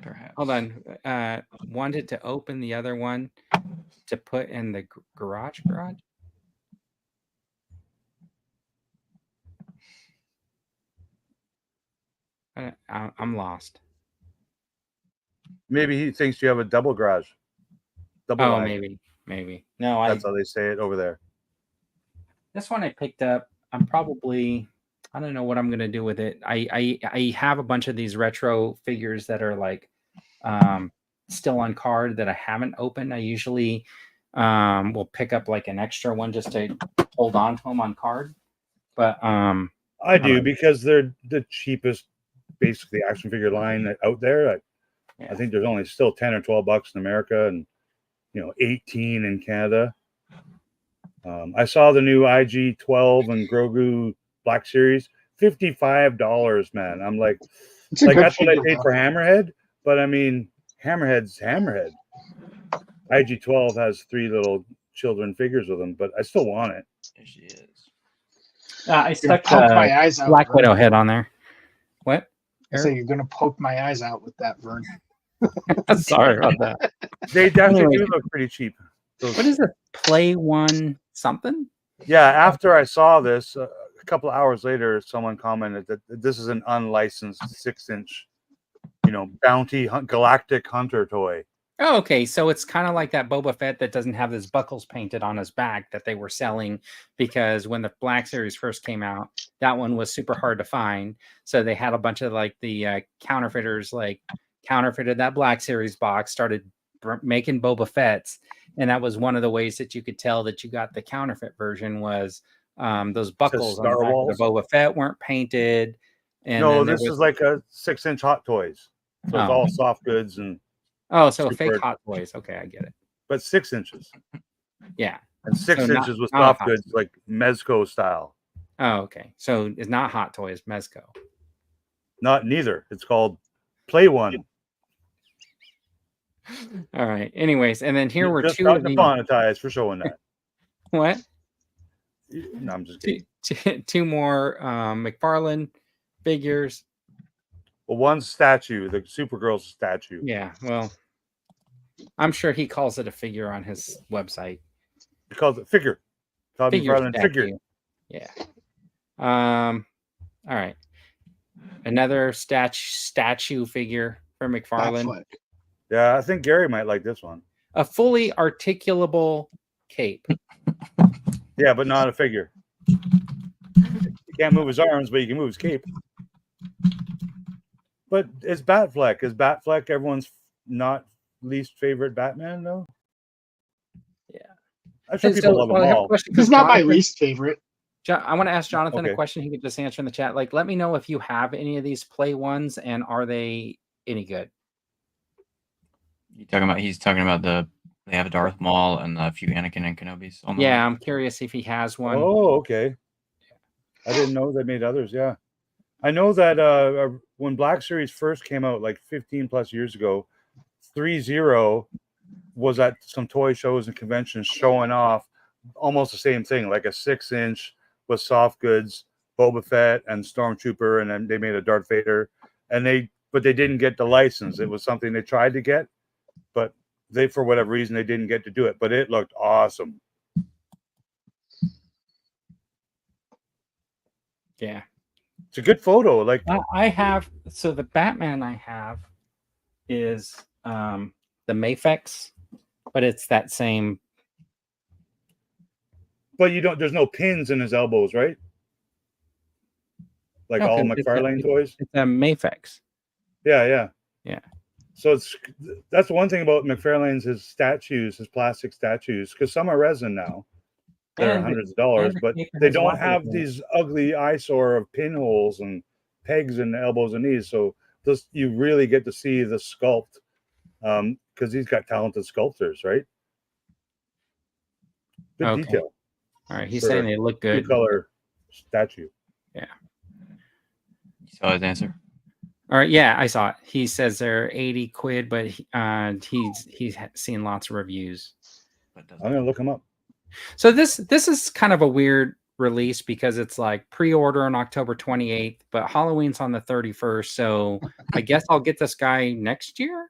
Perhaps. Hold on. Wanted to open the other one to put in the garage. I'm lost. Maybe he thinks you have a double garage. Maybe. No, that's how they say it over there. This one I picked up. I don't know what I'm gonna do with it. I have a bunch of these retro figures that are like still on card that I haven't opened. I usually will pick up like an extra one just to hold on to them on card. But I do because they're the cheapest, basically action figure line out there. Yeah. I think there's only still 10 or 12 bucks in America, and 18 in Canada. I saw the new IG-12 and Grogu Black Series, $55, man. I'm like that's what I paid for Hammerhead, but I mean, Hammerhead's Hammerhead. IG-12 has 3 little children figures with them, but I still want it. There she is. I stuck my eyes out. Black Vern. Widow head on there. What? I say you're gonna poke my eyes out with that, Vern. Sorry about that. They definitely do look pretty cheap. What is it? Play one something? Yeah, after I saw this, a couple of hours later, someone commented that this is an unlicensed 6-inch, bounty galactic hunter toy. Oh, okay. So it's kind of like that Boba Fett that doesn't have his buckles painted on his back that they were selling, because when the Black Series first came out, that one was super hard to find. So they had a bunch of like the counterfeiters counterfeited that Black Series box, started making Boba Fett's. And that was one of the ways that you could tell that you got the counterfeit version was those buckles on the back of the Boba Fett weren't painted. And no, this is like a 6-inch Hot Toys. So it's all soft goods and so fake Hot Toys. Okay, I get it. But 6 inches. Yeah. And 6 inches with soft goods like Mezco style. Oh, okay. So it's not Hot Toys, Mezco. Neither. It's called Play One. All right. Anyways, and then here were just 2 of the demonetized for showing that. What? No, I'm just kidding. 2 more McFarlane figures. Well, one statue, the Supergirl statue. Yeah, well, I'm sure he calls it a figure on his website. He calls it figure. Figure. Yeah. All right. Another statue figure for McFarlane. Yeah, I think Gary might like this one. A fully articulable cape. Yeah, but not a figure. You can't move his arms, but you can move his cape. But it's Batfleck. Is Batfleck everyone's not least favorite Batman, though? Yeah. I'm sure people love them all. He's not my least favorite. I want to ask Jonathan a question he could just answer in the chat. Like, let me know if you have any of these play ones and are they any good? He's talking about they have a Darth Maul and a few Anakin and Kenobis. Yeah, I'm curious if he has one. Oh, okay. I didn't know they made others. Yeah. I know that when Black Series first came out, like 15 plus years ago, 3-0 was at some toy shows and conventions showing off almost the same thing, like a 6-inch with soft goods, Boba Fett and Stormtrooper, and then they made a Darth Vader, but they didn't get the license. It was something they tried to get, but they, for whatever reason, they didn't get to do it. But it looked awesome. Yeah. It's a good photo. Like I have, so the Batman I have is the Mafex, but it's that same. But there's no pins in his elbows, right? Like all McFarlane toys? It's a Mafex. Yeah. So that's one thing about McFarlane's, his statues, his plastic statues, because some are resin now. They're hundreds of dollars, but they don't have these ugly eyesore of pinholes and pegs in the elbows and knees. So you really get to see the sculpt, because he's got talented sculptors, right? Good detail. All right, he's saying they look good. Two-color statue. Yeah. You saw his answer? All right, yeah, I saw it. He says they're 80 quid, but he's seen lots of reviews. I'm gonna look him up. So this is kind of a weird release because it's like pre-order on October 28th, but Halloween's on the 31st. So I guess I'll get this guy next year.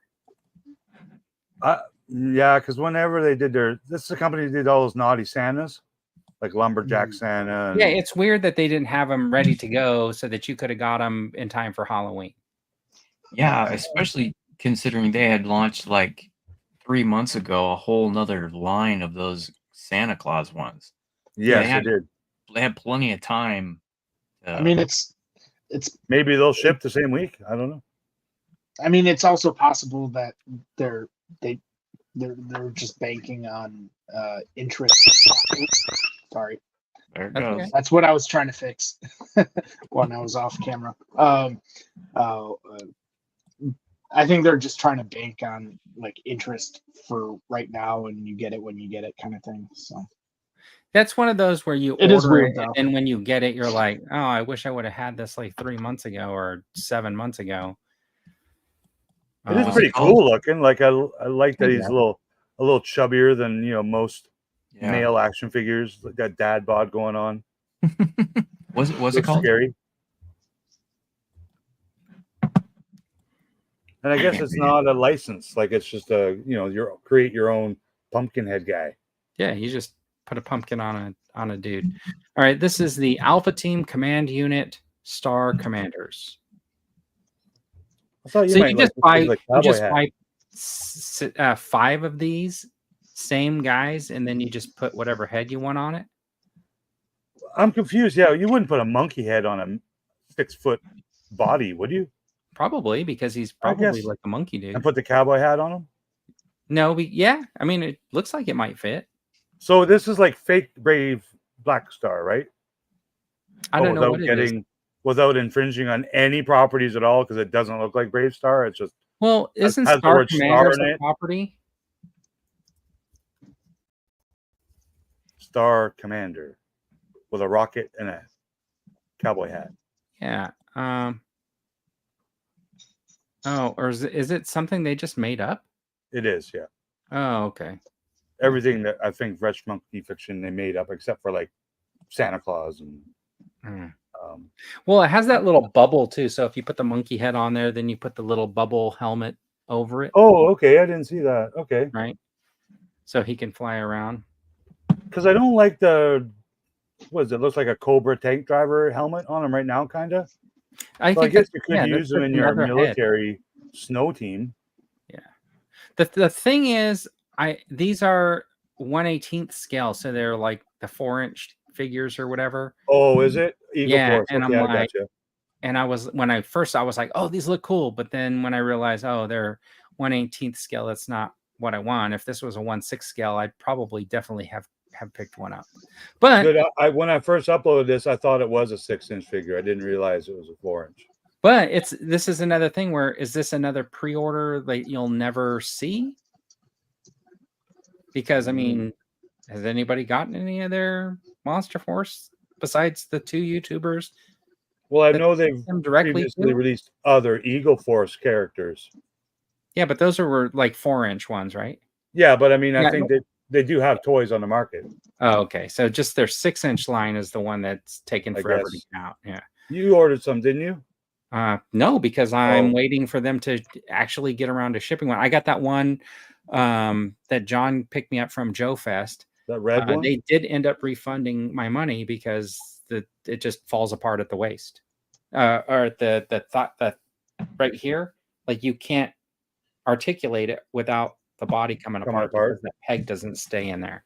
Yeah, because whenever they did this is a company that did all those naughty Santas, like Lumberjack Santa. Yeah, it's weird that they didn't have them ready to go so that you could have got them in time for Halloween. Yeah, especially considering they had launched like 3 months ago a whole nother line of those Santa Claus ones. Yes, they did. They had plenty of time. I mean, it's maybe they'll ship the same week. I don't know. I mean, it's also possible that they're they're just banking on interest. Sorry, There it That's goes. okay. that's what I was trying to fix when I was off camera. Uh, I think they're just trying to bank on like interest for right now, and you get it when you get it, kind of thing. So That's one of those where you it is order weird, it, though. and when you get it, you're like, "Oh, I wish I would have had this like 3 months ago or 7 months ago." It is What's pretty it called? cool looking. Like I like that he's Yeah. a little chubbier than most Yeah. male action figures. Like that dad bod going on. What's it Looks called? scary. And I guess it's not a license. Like it's just you create your own pumpkin head guy. Yeah, you just put a pumpkin on a dude. All right, this is the Alpha Team Command Unit Star Commanders. I thought So you like just cowboy hat. buy 5 of these same guys, and then you just put whatever head you want on it. I'm confused. Yeah, you wouldn't put a monkey head on a 6-foot body, would you? Probably because he's I probably guess. like a monkey dude. And put the cowboy hat on him? No, yeah. I mean, it looks like it might fit. So this is like fake Brave Black Star, right? I don't know what it is. Without infringing on any properties at all, because it doesn't look like Brave Star. It's just Well, isn't has the Star word star Commanders in a it. property? Star Commander with a rocket and a cowboy hat. Yeah. Oh, or is it something they just made up? It is, yeah. Oh, okay. Everything that I think Fresh Monkey Fiction they made up, except for like Santa Claus and. Well, it has that little bubble too. So if you put the monkey head on there, then you put the little bubble helmet over it. Oh, okay. I didn't see that. Okay. Right. So he can fly around. Because I don't like it looks like a Cobra tank driver helmet on him right now, kind of. I guess you could that's use them in your military snow team. Yeah. The thing is, these are 1/18th scale, so they're like the 4-inch figures or whatever. Oh, is it? Yeah, Force. and Okay, I'm I like, gotcha. and I was like, oh, these look cool. But then when I realized, oh, they're 1/18th scale, that's not what I want. If this was a 1/6 scale, I'd probably definitely have picked one up. But when I first uploaded this, I thought it was a 6-inch figure. I didn't realize it was a 4-inch. But this is another thing where is this another pre-order that you'll never see? Because I mean, has anybody gotten any of their Monster Force besides the 2 YouTubers? Well, I know they've previously to? released other Eagle Force characters. Yeah, but those were like 4-inch ones, right? Yeah, but I mean, I think that they do have toys on the market. Oh, okay. So just their 6-inch line is the one that's taken forever to get out. Yeah. You ordered some, didn't you? No, because I'm waiting for them to actually get around to shipping one. I got that one that John picked me up from Joe Fest. That red one? They did end up refunding my money because it just falls apart at the waist. Or at the thought that right here, like you can't articulate it without the body coming apart because the peg doesn't stay in there.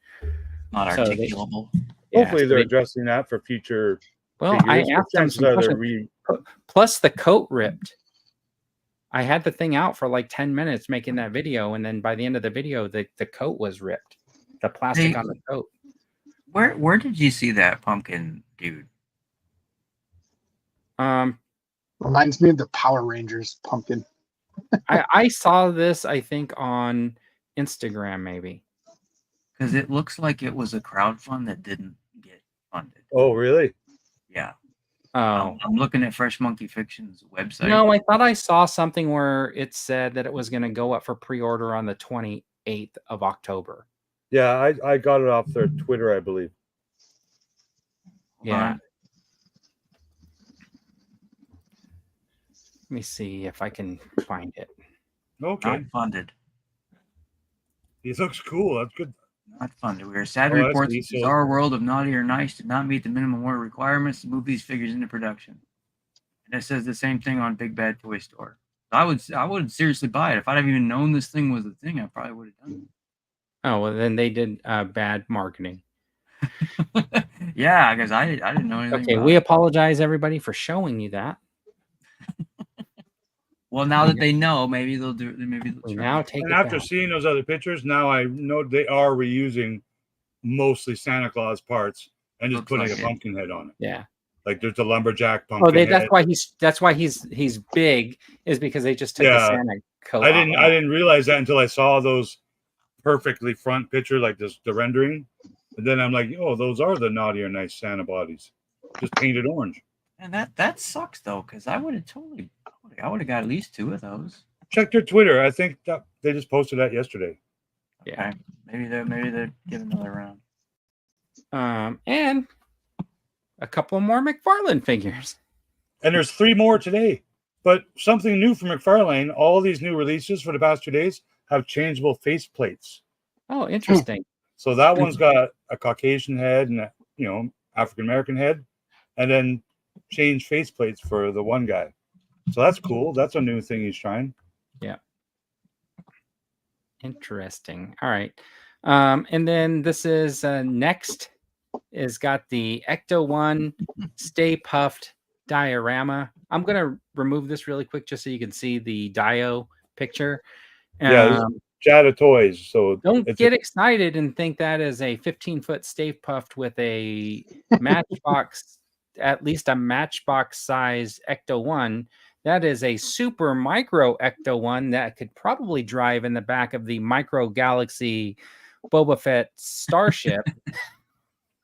Not articulable. Hopefully they're addressing that for future. Well, I asked them some questions. Plus the coat ripped. I had the thing out for like 10 minutes making that video, and then by the end of the video, the coat was ripped. The plastic on the coat. Where did you see that pumpkin dude? Reminds me of the Power Rangers pumpkin. I saw this, I think, on Instagram, maybe. Because it looks like it was a crowdfund that didn't get funded. Oh, really? Yeah. Oh. I'm looking at Fresh Monkey Fiction's website. No, I thought I saw something where it said that it was going to go up for pre-order on the 28th of October. Yeah, I got it off their Twitter, I believe. Yeah. Let me see if I can find it. Okay. Not funded. He looks cool. That's good. Not funded. We are sad to report that the bizarre world of Naughty or Nice did not meet the minimum order requirements to move these figures into production. And it says the same thing on Big Bad Toy Store. I would seriously buy it. If I'd have even known this thing was a thing, I probably would have done it. Oh, well, then they did bad marketing. Yeah, because I didn't know anything. Okay, we apologize, everybody, for showing you that. Well, now that they know, maybe they'll do. Maybe they'll We try. now take And it after back. seeing those other pictures, now I know they are reusing mostly Santa Claus parts and just Looks putting like a it. pumpkin head on it. Yeah. Like there's the lumberjack Oh, pumpkin that's head. why he's big, is because they just took the Yeah. Santa coat I off. didn't realize that until I saw those perfectly front picture, like this the rendering. And then I'm like, oh, those are the naughty or nice Santa bodies, just painted orange. And that sucks though, because I would have got at least 2 of those. Check their Twitter. I think that they just posted that yesterday. Yeah. Okay. Maybe they're giving another round. And a couple more McFarlane figures. And there's 3 more today. But something new from McFarlane, all these new releases for the past 2 days have changeable face plates. Oh, interesting. So that one's got a Caucasian head and a, African American head, and then change face plates for the one guy. So that's cool. That's a new thing he's trying. Yeah. Interesting. All right. And then this is next is got the Ecto 1 Stay Puffed diorama. I'm gonna remove this really quick just so you can see the Dio picture. Yeah, Jada Toys. So don't get excited and think that is a 15-foot Stay Puffed with a Matchbox, at least a Matchbox size Ecto 1. That is a super micro Ecto 1 that could probably drive in the back of the Micro Galaxy Boba Fett starship.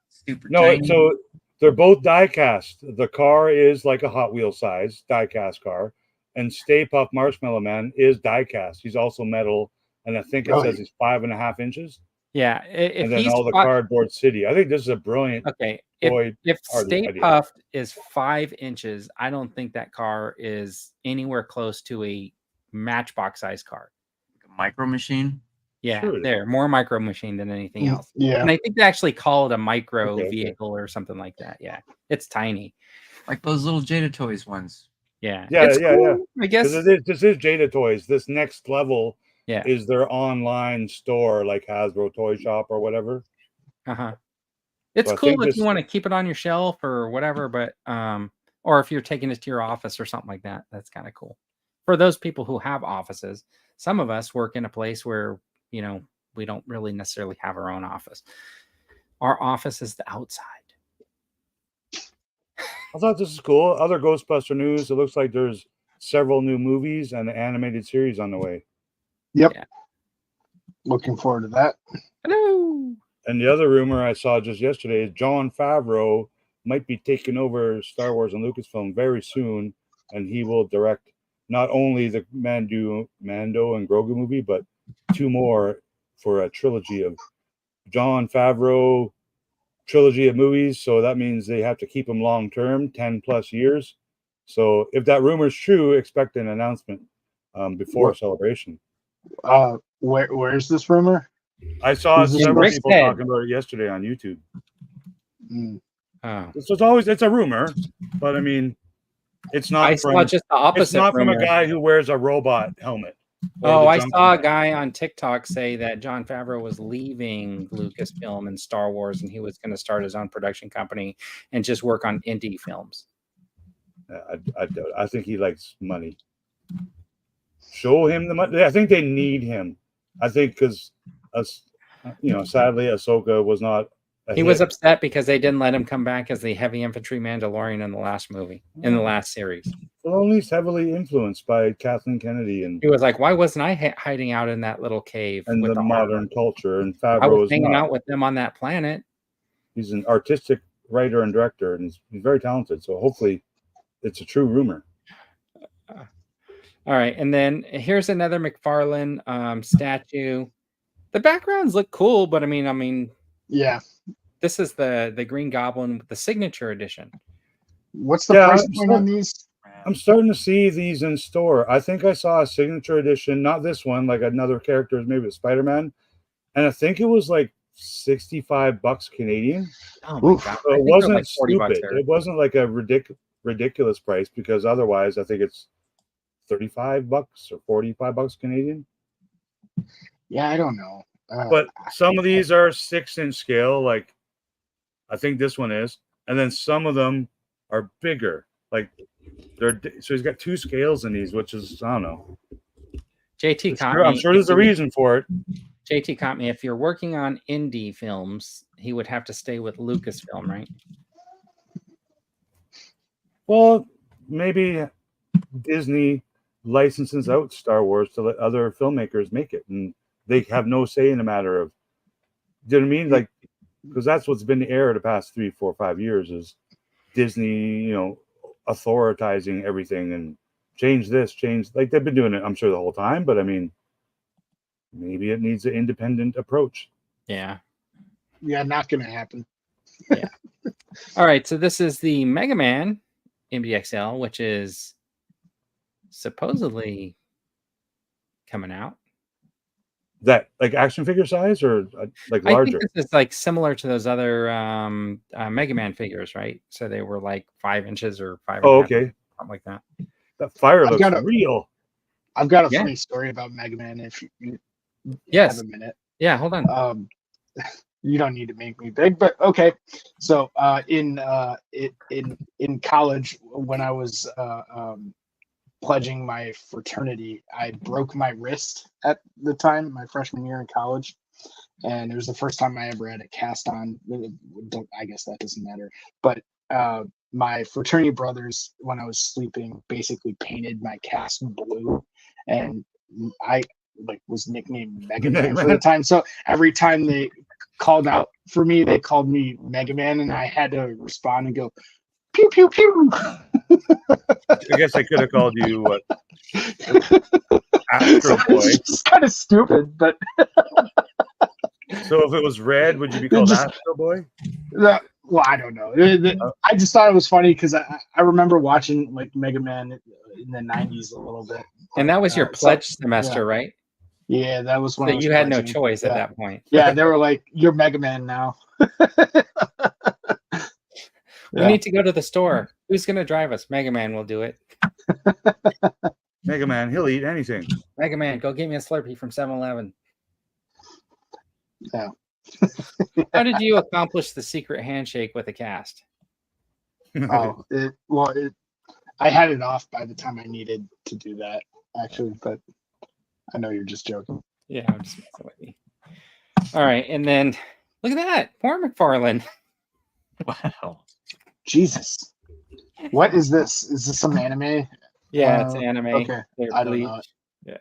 Super No, tiny. so they're both die cast. The car is like a Hot Wheels size die cast car, and Stay Puft Marshmallow Man is die cast. He's also metal, and I think it says he's 5.5 inches. Yeah, and then all the cardboard city. I think this is a brilliant. Okay, if Stay Puft is 5 inches, I don't think that car is anywhere close to a Matchbox size car. Like a micro machine. Yeah, sure, more micro machine than anything else. Yeah, and I think they actually call it a micro vehicle or something like that. Yeah, it's tiny, like those little Jada Toys ones. Yeah, yeah. I guess this is Jada Toys. This next level, yeah, is their online store like Hasbro Toy Shop or whatever. It's cool if you want to keep it on your shelf or whatever, but or if you're taking it to your office or something like that, that's kind of cool. For those people who have offices, some of us work in a place where we don't really necessarily have our own office. Our office is the outside. I thought this is cool. Other Ghostbuster news. It looks like there's several new movies and an animated series on the way. Yep. Yeah. Looking forward to that. Hello. And the other rumor I saw just yesterday is Jon Favreau might be taking over Star Wars and Lucasfilm very soon, and he will direct not only the Mando and Grogu movie, but 2 more for a trilogy of Jon Favreau trilogy of movies. So that means they have to keep him long term, 10 plus years. So if that rumor is true, expect an announcement before Celebration. Where's this rumor? I saw several people talking about it yesterday on YouTube. So it's a rumor, but I mean, it's not. I saw just the opposite. It's not rumor. from a guy who wears a robot helmet. Oh, I saw a guy on TikTok say that Jon Favreau was leaving Lucasfilm and Star Wars, and he was going to start his own production company and just work on indie films. I think he likes money. Show him the money. I think they need him. I think because, sadly, Ahsoka was not. He was upset because they didn't let him come back as the heavy infantry Mandalorian in the last movie, in the last series. Well, only he's heavily influenced by Kathleen Kennedy, and he was like, "Why wasn't I hiding out in that little cave and with the modern culture?" And Favreau I was hanging out with them on that planet. He's an artistic writer and director, and he's very talented. So hopefully, it's a true rumor. All right, and then here's another McFarlane statue. The backgrounds look cool, but I mean, yeah. This is the Green Goblin with the signature edition. What's the price point on these? I'm starting to see these in store. I think I saw a signature edition, not this one, like another character, maybe Spider-Man, and I think it was like $65 Canadian. Oh my god! So it wasn't like stupid. It wasn't like a ridiculous price, because otherwise, I think it's $35 or $45 Canadian. Yeah, I don't know. But some of these are 6-inch scale, like I think this one is, and then some of them are bigger. Like so he's got 2 scales in these, which is I don't know. JT caught I'm me. sure there's a reason for it. JT caught me. If you're working on indie films, he would have to stay with Lucasfilm, right? Well, maybe Disney licenses out Star Wars to let other filmmakers make it, and they have no say in the matter of. Do you know what I mean? Like, because that's what's been the era the past 3, 4, 5 years is Disney, authoritizing everything and change this, change like they've been doing it. I'm sure the whole time, but I mean, maybe it needs an independent approach. Yeah. Yeah, not gonna happen. Yeah. All right. So this is the Mega Man MDXL, which is supposedly coming out. That like action figure size or like I larger? think this is like similar to those other Mega Man figures, right? So they were like 5 inches or 5. Oh, okay. Something like that. That fire looks real. I've got a funny story about Mega Man. If you have a minute, yeah, hold on. You don't need to make me big, but okay. So in college, when I was pledging my fraternity, I broke my wrist at the time, my freshman year in college, and it was the first time I ever had a cast on. I guess that doesn't matter, but my fraternity brothers, when I was sleeping, basically painted my cast blue, and I was nicknamed Mega Man for the time. So every time they called out for me, they called me Mega Man, and I had to respond and go pew pew pew. I guess I could have called you what? Astro Boy. It's kind of stupid, but so if it was red, would you be called Astro Boy? Well, I don't know. I just thought it was funny because I remember watching like Mega Man in the 90s a little bit. And that was your pledge semester, right? Yeah, that was when so you had no choice at that point. Yeah, they were like, "You're Mega Man now." We need to go to the store. Who's going to drive us? Mega Man will do it. Mega Man, he'll eat anything. Mega Man, go get me a Slurpee from 7-Eleven. Yeah. How did you accomplish the secret handshake with a cast? I had it off by the time I needed to do that, actually, but I know you're just joking. Yeah, I'm just messing with you. All right, and then look at that. More McFarlane. Wow. Jesus. What is this? Is this some anime? Yeah, it's anime. Okay. I don't know. Yeah.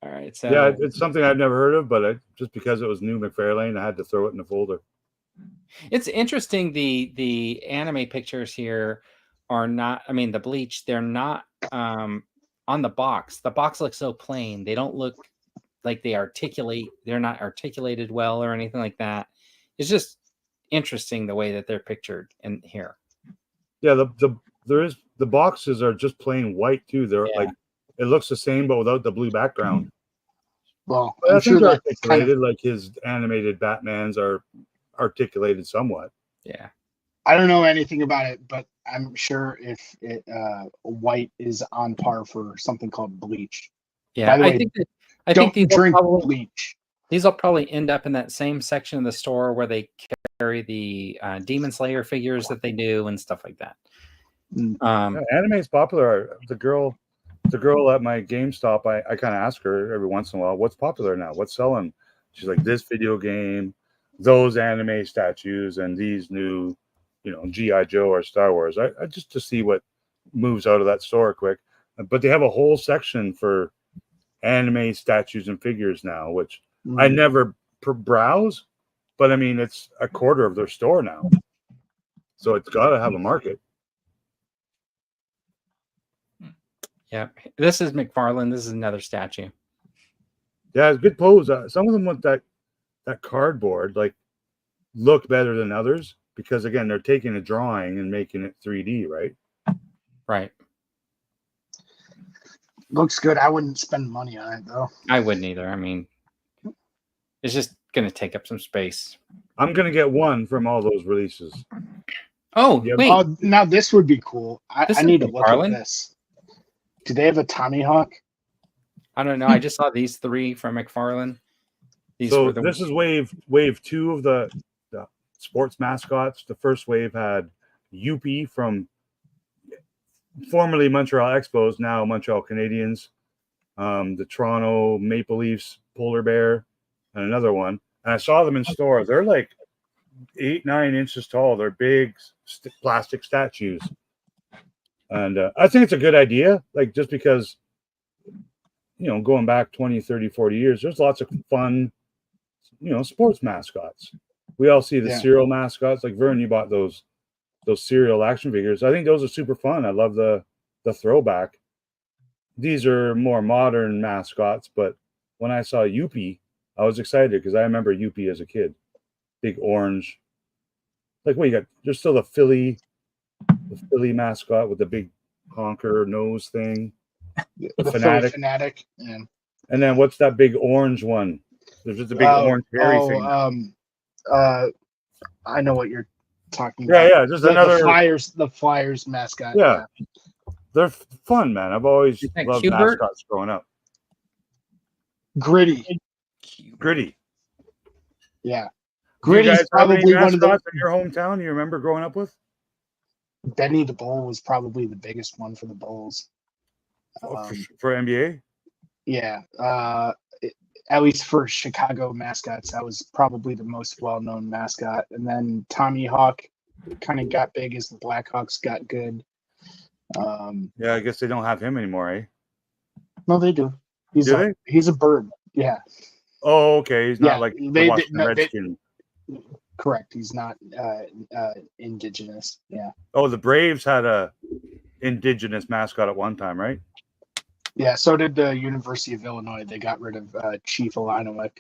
All right. So yeah, it's something I've never heard of, but just because it was new McFarlane, I had to throw it in the folder. It's interesting. The anime pictures here are not. I mean, the Bleach. They're not on the box. The box looks so plain. They don't look like they articulate. They're not articulated well or anything like that. It's just interesting the way that they're pictured in here. Yeah, the boxes are just plain white too. They're like it looks the same but without the blue background. Well, I think they're articulated like his animated Batmans are articulated somewhat. Yeah. I don't know anything about it, but I'm sure if it white is on par for something called Bleach. Yeah, I think these drink Bleach. These will probably end up in that same section of the store where they carry the Demon Slayer figures that they do and stuff like that. Anime is popular. The girl at my GameStop, I kind of ask her every once in a while, what's popular now? What's selling? She's like, this video game, those anime statues, and these new, G.I. Joe or Star Wars. I just to see what moves out of that store quick. But they have a whole section for anime statues and figures now, which I never browse, but I mean, it's a quarter of their store now. So it's got to have a market. Yeah, this is McFarlane. This is another statue. Yeah, it's a good pose. Some of them with that cardboard look better than others because again, they're taking a drawing and making it 3D, right? Right. Looks good. I wouldn't spend money on it though. I wouldn't either. I mean, it's just going to take up some space. I'm going to get one from all those releases. Oh, wait. Oh, now this would be cool. I need to look at this. Do they have a Tommy Hawk? I don't know. I just saw these 3 from McFarlane. This is wave 2 of the sports mascots. The first wave had Youppi from formerly Montreal Expos, now Montreal Canadiens, the Toronto Maple Leafs polar bear, and another one. And I saw them in store. They're like 8-9 inches tall. They're big plastic statues. And I think it's a good idea, like just because, going back 20, 30, 40 years, there's lots of fun, sports mascots. We all see the cereal mascots. Like Vern, you bought those cereal action figures. I think those are super fun. I love the throwback. These are more modern mascots, but when I saw Youppi, I was excited because I remember Youppi as a kid. Big orange. Like what you got? There's still the Philly mascot with the big honker nose thing. The Fanatic. Yeah. And then what's that big orange one? There's just a big orange hairy thing. I know what you're talking about. Yeah. Just another the Flyers mascot. Yeah. They're fun, man. I've always loved Hubert? mascots growing up. Gritty. Yeah. Gritty's probably one of the in your hometown you remember growing up with? Benny the Bull was probably the biggest one for the Bulls. For NBA? Yeah. At least for Chicago mascots, that was probably the most well-known mascot. And then Tommy Hawk kind of got big as the Blackhawks got good. Yeah, I guess they don't have him anymore, eh? No, they do. He's a bird. Yeah. Oh, okay. He's not like the Washington Redskins. Correct. He's not indigenous. Yeah. Oh, the Braves had a indigenous mascot at one time, right? Yeah. So did the University of Illinois. They got rid of Chief Illinois.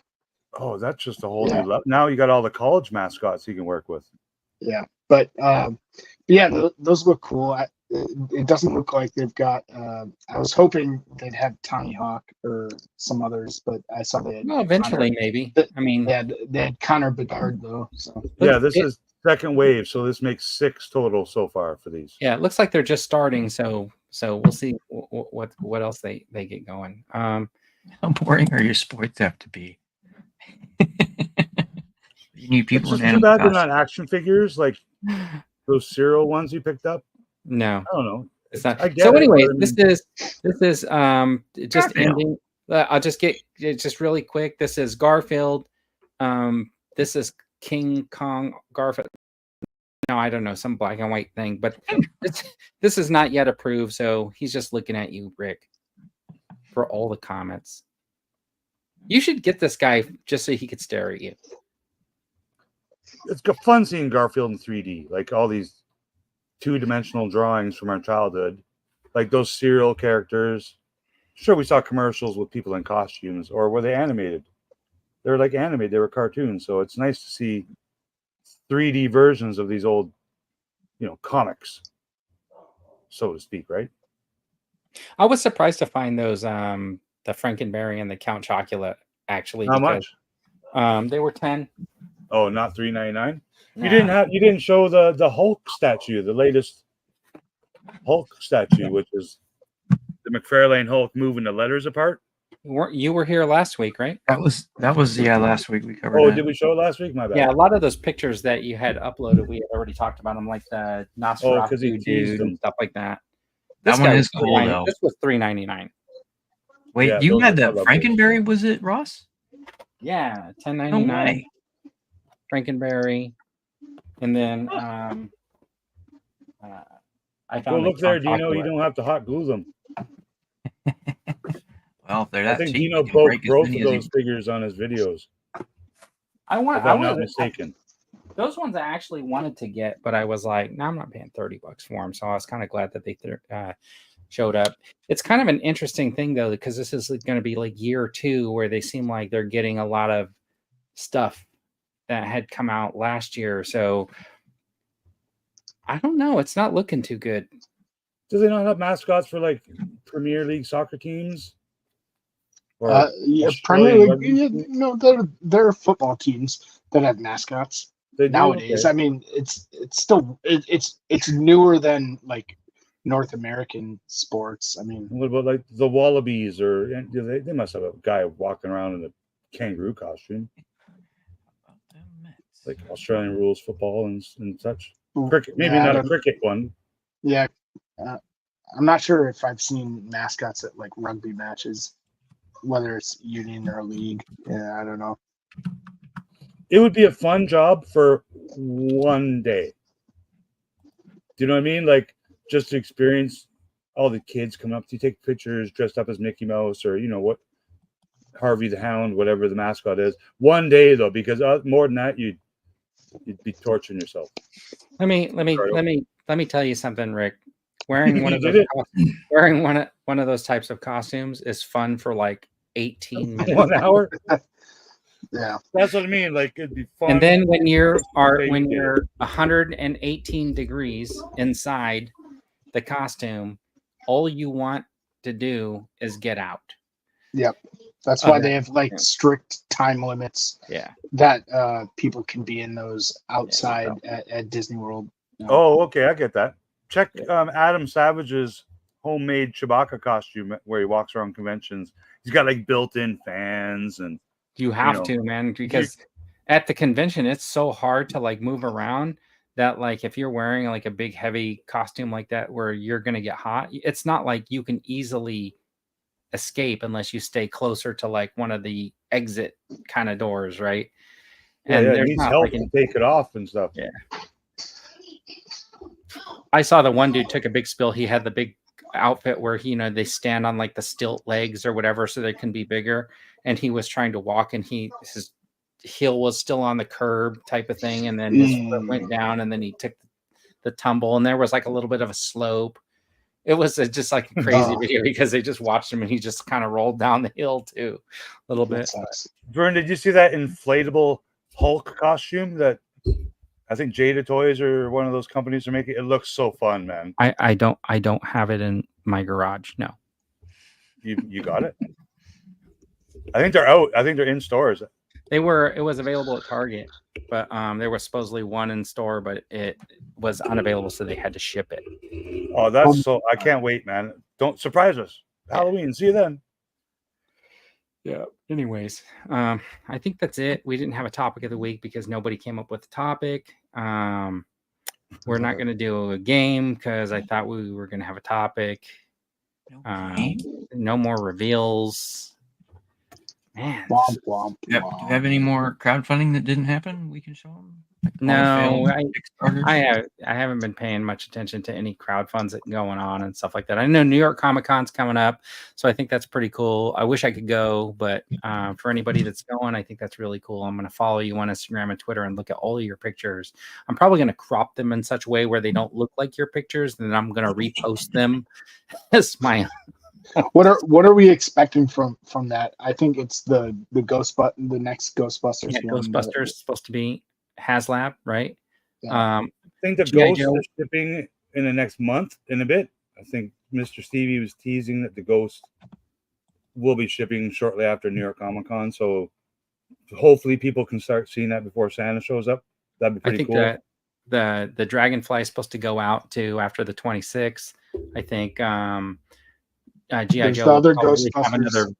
Oh, that's just a whole new level. Now you got all the college mascots you can work with. Yeah, but those look cool. It doesn't look like they've got. I was hoping they'd have Tommy Hawk or some others, but I saw they had. Well, eventually, maybe. I mean, they had Connor Bedard though. So this is second wave, so this makes 6 total so far for these. Yeah, it looks like they're just starting, so we'll see what else they get going. How boring are your sports have to be? You need people in animal costumes. They're not action figures like those cereal ones you picked up. No, I don't know. It's not. So, anyway, this is just Garfield. ending. I'll just get just really quick. This is Garfield. This is King Kong Garfield. No, I don't know, some black and white thing, but this is not yet approved. So he's just looking at you, Rick, for all the comments. You should get this guy just so he could stare at you. It's fun seeing Garfield in 3D, like all these 2-dimensional drawings from our childhood, like those cereal characters. Sure, we saw commercials with people in costumes, or were they animated? They were like animated, they were cartoons. So it's nice to see 3D versions of these old, comics, so to speak, right? I was surprised to find those the Frankenberry and the Count Chocula actually. How much? They were 10. Oh, not $3.99. Nah. You didn't show the Hulk statue, the latest Hulk statue, which is the McFarlane Hulk moving the letters apart. You were here last week, right? That was last week we covered. Oh, did we show it last week? My bad. Yeah, a lot of those pictures that you had uploaded, we had already talked about them, like the Nosferatu dude and stuff like that. That one is cool though. This was $3.99. Wait, you had the Frankenberry? Was it Ross? Yeah, $10.99. No way. Frankenberry, and then I found. Well, look there, Dino. You don't have to hot glue them. Well, if they're that I think cheap, Dino broke both of those figures on his videos. If I'm not mistaken. Those ones I actually wanted to get, but I was like, no, I'm not paying $30 for them. So I was kind of glad that they showed up. It's kind of an interesting thing though, because this is going to be like year 2 where they seem like they're getting a lot of stuff that had come out last year. So I don't know. It's not looking too good. Do they not have mascots for like Premier League soccer teams? Premier League. There are football teams that have mascots nowadays. Okay. I mean, it's still newer than like North American sports. I mean, what about like the Wallabies, or they must have a guy walking around in a kangaroo costume, like Australian rules football and such. Cricket, maybe not a cricket one. Yeah, I'm not sure if I've seen mascots at like rugby matches, whether it's union or league. Yeah, I don't know. It would be a fun job for one day. Do you know what I mean? Like just to experience all the kids coming up to you, take pictures dressed up as Mickey Mouse or what, Harvey the Hound, whatever the mascot is. One day though, because more than that, you'd be torturing yourself. Let me tell you something, Rick. Wearing one You of did those it? wearing one of those types of costumes is fun for like 18 minutes. 1 hour. Yeah, That's what I mean. Like it'd be fun. And then when you're Okay, when you did you're 118 degrees inside the costume, all you want to do is get out. yep. That's why Okay. they have like Yeah. strict time limits Yeah. that people can be in those outside at Disney World. Oh, okay, I get that. Check Adam Savage's homemade Chewbacca costume where he walks around conventions. He's got like built-in fans and You have to, man, because at the convention it's so hard to like move around that like if you're wearing like a big heavy costume like that where you're going to get hot, it's not like you can easily escape unless you stay closer to like one of the exit kind of doors, right? yeah, And it there's needs not help like to take it off and stuff. Yeah. I saw the one dude took a big spill. He had the big outfit where he, they stand on like the stilt legs or whatever so they can be bigger. And he was trying to walk and his heel was still on the curb type of thing. And then his foot went down and then he took the tumble and there was like a little bit of a slope. It was just like a crazy video because they just watched him and he just kind of rolled down the hill too a little bit. Vern, did you see that inflatable Hulk costume that I think Jada Toys or one of those companies are making? It looks so fun, man. I don't have it in my garage. No. You got it? I think they're out. I think they're in stores. It was available at Target, but there was supposedly one in store, but it was unavailable, so they had to ship it. Oh, that's so I can't wait, man. Don't surprise us. Halloween. See you then. Yeah. Anyways, I think that's it. We didn't have a topic of the week because nobody came up with a topic. We're not going to do a game because I thought we were going to have a topic. No more reveals. Man. Womp, womp, Yep. Do you have any more crowdfunding that didn't happen? We can show them. No, I haven't been paying much attention to any crowdfunds that going on and stuff like that. I know New York Comic Con's coming up, so I think that's pretty cool. I wish I could go, but for anybody that's going, I think that's really cool. I'm going to follow you on Instagram and Twitter and look at all of your pictures. I'm probably going to crop them in such a way where they don't look like your pictures, and then I'm going to repost them as my. What are we expecting from that? I think it's the next Ghostbusters. Yeah, Ghostbusters is supposed to be HasLab, right? Yeah. I think the Ghost is shipping in the next month in a bit. I think Mr. Stevie was teasing that the Ghost will be shipping shortly after New York Comic Con. So hopefully people can start seeing that before Santa shows up. That'd be pretty cool. That the Dragonfly is supposed to go out too after the 26th. I think G.I. Joe. The other Ghostbusters.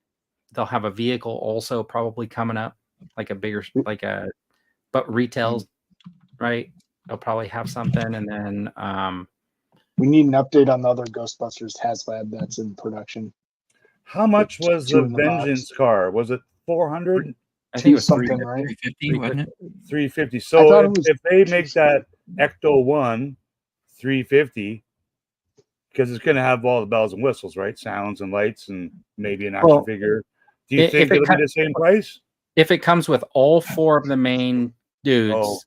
They'll have a vehicle also probably coming up, like a bigger, but retails, right? They'll probably have something, and then we need an update on the other Ghostbusters HasLab that's in production. How much was the Vengeance car? Was it 400? I think it was something, right? 350, wasn't it? 350. So if they make that Ecto 1 350, because it's going to have all the bells and whistles, right? Sounds and lights and maybe an action figure. Do you think it'll be the same price? If it comes with all four of the main dudes,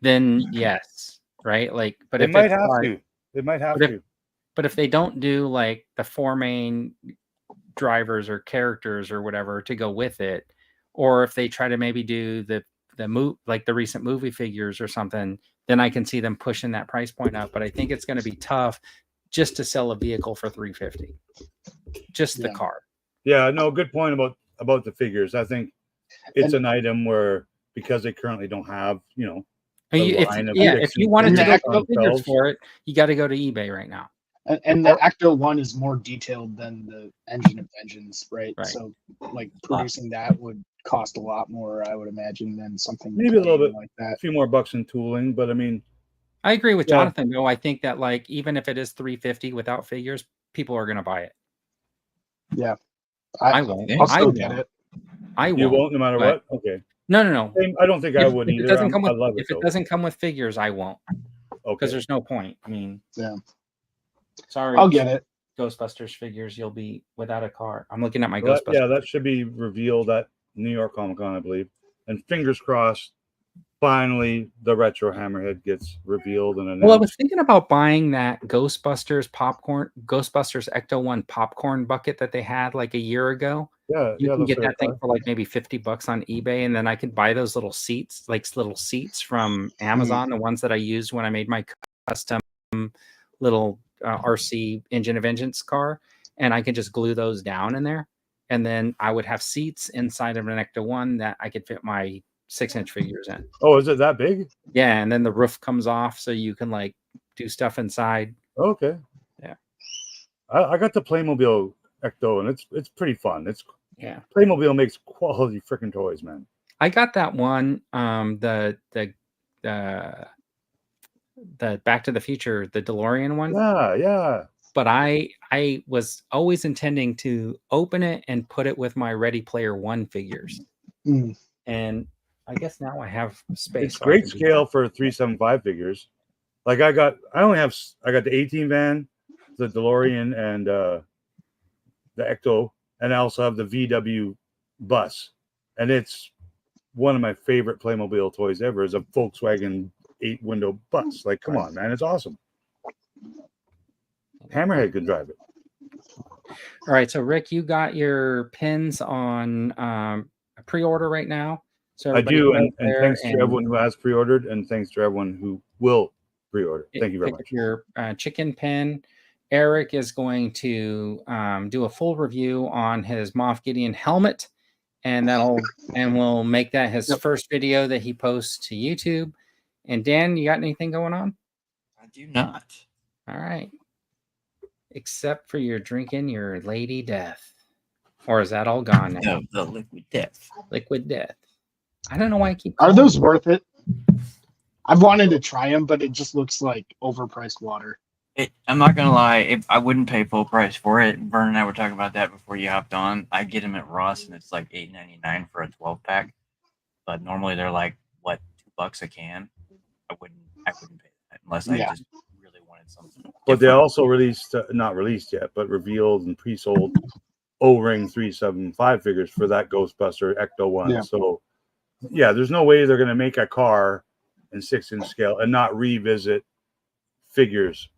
then yes, right? Like, but it might have to. It might have to. But if they don't do like the four main drivers or characters or whatever to go with it, or if they try to maybe do the like the recent movie figures or something, then I can see them pushing that price point up. But I think it's going to be tough just to sell a vehicle for $350, just the car. Yeah, no, good point about the figures. I think it's an item where because they currently don't have, if you wanted to go figures for it, you got to go to eBay right now. And the Ecto 1 is more detailed than the Engine of Vengeance, right? So, like producing that would cost a lot more, I would imagine, than something maybe a little bit like that. A few more bucks in tooling, but I mean, I agree with Yeah. Jonathan, though. I think that, like, even if it is $350 without figures, people are going to buy it. Yeah. I won't. I'll I still get won't. it. I You won't. won't, no matter but- what. Okay. No. Same, I don't think I would If it either. doesn't come I with, love it if it though. doesn't come with figures, I won't, because Okay. there's no point. I mean, Yeah. sorry, I'll get it. Ghostbusters figures, you'll be without a car. I'm looking at my Well, Ghostbusters. that should be revealed at New York Comic Con, I believe. And fingers crossed, finally the retro Hammerhead gets revealed and announced. Well, I was thinking about buying that Ghostbusters Ecto-1 popcorn bucket that they had like a year ago. Yeah, You can those get are that thing fun. for like maybe $50 on eBay, and then I could buy those little seats, from Amazon, the ones that I used when I made my custom little RC Engine of Vengeance car, and I could just glue those down in there, and then I would have seats inside of an Ecto-1 that I could fit my 6-inch figures in. Oh, is it that big? Yeah, and then the roof comes off so you can like do stuff inside. Okay. Yeah. I got the Playmobil Ecto, and it's pretty fun. Yeah. Playmobil makes quality freaking toys, man. I got that one, the Back to the Future, the DeLorean one. Yeah. But I was always intending to open it and put it with my Ready Player One figures. Mm. And I guess now I have space. It's so I great can do scale for 375 figures. Like I got the 18 van, the DeLorean, and the Ecto, and I also have the VW bus. And it's one of my favorite Playmobil toys ever, is a Volkswagen 8-window bus. Like, come on, man, it's awesome. Hammerhead could drive it. All right, so Rick, you got your pins on pre-order right now. So I everybody do, go and there thanks to everyone who has pre-ordered, and thanks to everyone who will pre-order. Thank you very pick much. up your chicken pin. Eric is going to do a full review on his Moff Gideon helmet, and we'll make that his first video that he posts to YouTube. And Dan, you got anything going on? I do not. All right. Except for your drinking your Lady Death. Or is that all gone now? No, the Liquid Death. Liquid Death. I don't know why I keep Are those worth it? I've wanted to try them, but it just looks like overpriced water. I'm not gonna lie, I wouldn't pay full price for it. Vern and I were talking about that before you hopped on. I get them at Ross, and it's like $8.99 for a 12-pack. But normally they're like $2 a can. I wouldn't pay that unless I just really wanted something. But they also released, not released yet, but revealed and pre-sold O-ring 375 figures for that Ghostbuster Ecto one. Yeah. So, yeah, there's no way they're going to make a car in 6-inch scale and not revisit figures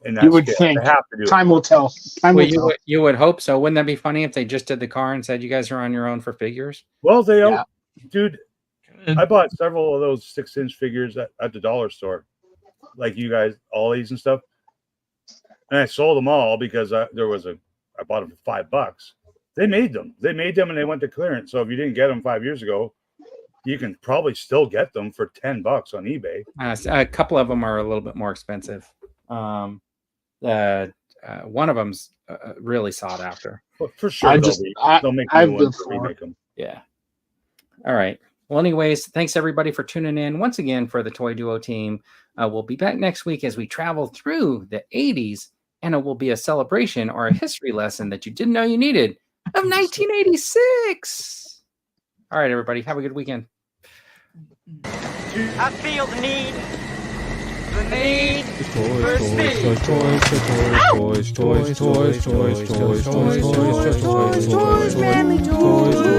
in that You would scale. think. They have to do Time will tell. You would hope so. Wouldn't that be funny if they just did the car and said you guys are on your own for figures? Well, Yeah. Dude, I bought several of those 6-inch figures at the dollar store, like you guys, Ollie's and stuff. And I sold them all because I bought them for $5. They made them and they went to clearance. So if you didn't get them 5 years ago, you can probably still get them for $10 on eBay. A couple of them are a little bit more expensive. One of them's really sought after. But for sure, they'll make new ones to remake them. Yeah. All right. Well, anyways, thanks everybody for tuning in once again for the Toy Duo team. We'll be back next week as we travel through the 80s, and it will be a celebration or a history lesson that you didn't know you needed of 1986. All right, everybody. Have a good weekend. I feel the need for speed. Toys, manly toys.